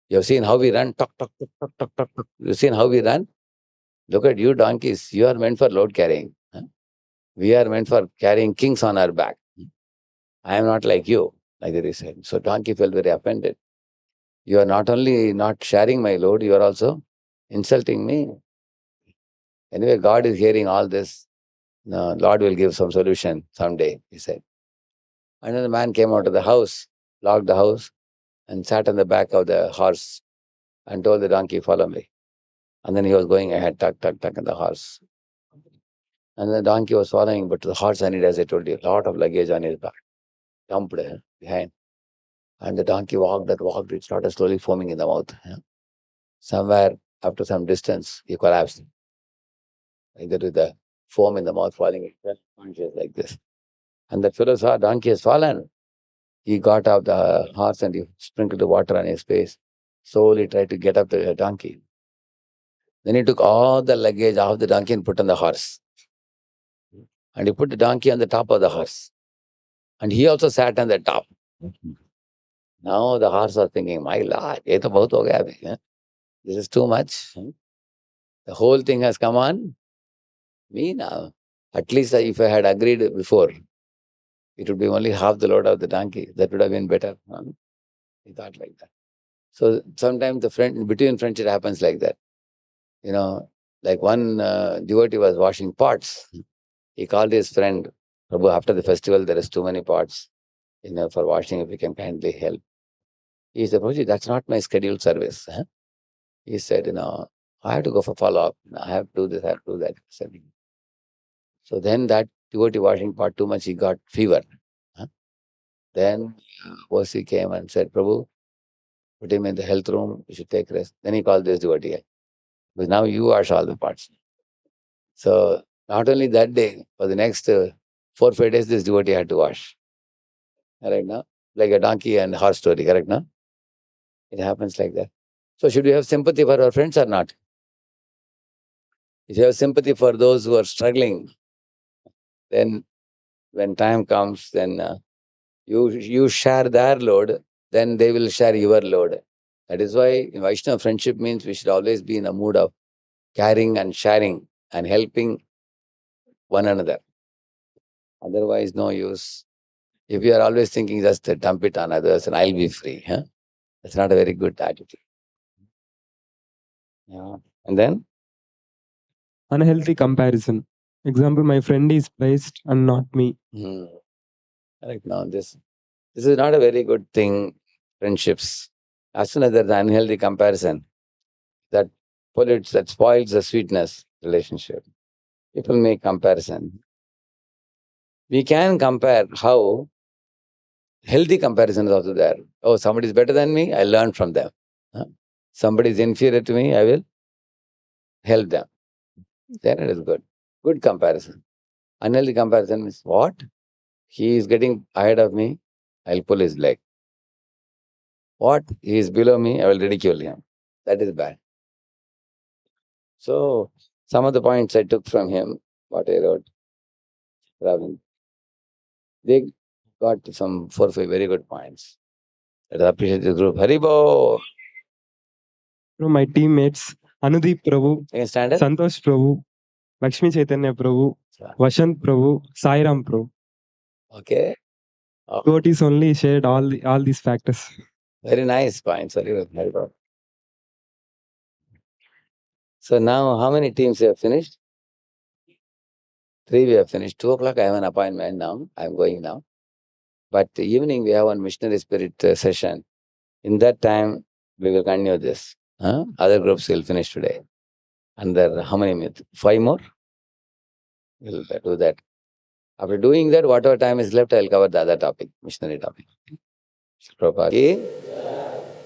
You've seen how we run? Tuck, tuck, tuck, tuck, tuck, tuck, tuck. You've seen how we run? Look at you donkeys. You are meant for load carrying. We are meant for carrying kings on our back. I am not like you," like that he said. So donkey felt very offended. "You are not only not sharing my load, you are also insulting me. Anyway, God is hearing all this. No, Lord will give some solution someday," he said. And then the man came out of the house, locked the house, and sat on the back of the horse and told the donkey, "Follow me." And then he was going ahead, tuck, tuck, tuck, in the horse. And the donkey was following, but the horse had, as I told you, a lot of luggage on his back, dumped behind. And the donkey walked, it started slowly foaming in the mouth. Somewhere, after some distance, he collapsed. Like that, with the foam in the mouth falling, he fell conscious like this. And the fellow saw donkey has fallen. He got off the horse and he sprinkled the water on his face. Slowly tried to get up the donkey. Then he took all the luggage off the donkey and put on the horse. And he put the donkey on the top of the horse. And he also sat on the top. Now the horse was thinking, "My Lord, ye to bahut ho gaya abhi, this is too much. The whole thing has come on me now. At least if I had agreed before, it would be only half the load of the donkey. That would have been better." He thought like that. So sometimes between friends it happens like that. Like one devotee was washing pots. He called his friend, "Prabhu, after the festival there is too many pots, for washing, if you can kindly help." He said, "Prabhuji, that's not my scheduled service." He said, "I have to go for follow-up. I have to do this, I have to do that." So then that devotee washing pot too much, he got fever. Then Bosi came and said, "Prabhu, put him in the health room, you should take rest." Then he called this devotee, because now you wash all the pots. So not only that day, for the next 4-5 days, this devotee had to wash. Correct now? Like a donkey and horse story, correct now? It happens like that. So should we have sympathy for our friends or not? If you have sympathy for those who are struggling, then when time comes, then you share their load, then they will share your load. That is why Vaishnava friendship means we should always be in a mood of caring and sharing and helping one another. Otherwise, no use. If you are always thinking just to dump it on others and I'll be free, that's not a very good attitude. Yeah. And then? Unhealthy comparison. Example, my friend is praised and not me. Correct. Now, this is not a very good thing, friendships. As soon as there's an unhealthy comparison, that pollutes, that spoils the sweetness relationship. People make comparison. We can compare how healthy comparison is also there. Oh, somebody is better than me, I learn from them. Somebody is inferior to me, I will help them. Then it is good. Good comparison. Unhealthy comparison means what? He is getting ahead of me, I'll pull his leg. What? He is below me, I will ridicule him. That is bad. So, some of the points I took from him, what I wrote, Ravin, they got some 4 or 5 very good points. Let us appreciate the group. Haribo! My teammates, Anudeep Prabhu, You can stand up. Santosh Prabhu, Lakshmi Chaitanya Prabhu, Vashant Prabhu, Sairam Prabhu. Okay. Devotees only shared all these factors. Very nice points. Very good. Haribo. So now, how many teams you have finished? 3 we have finished. 2 o'clock I have an appointment now. I am going now. But evening we have one missionary spirit session. In that time, we will continue this. Other groups will finish today. And there how many minutes? 5 more? We'll do that. After doing that, whatever time is left, I will cover the other topic, missionary topic. Prabhupada.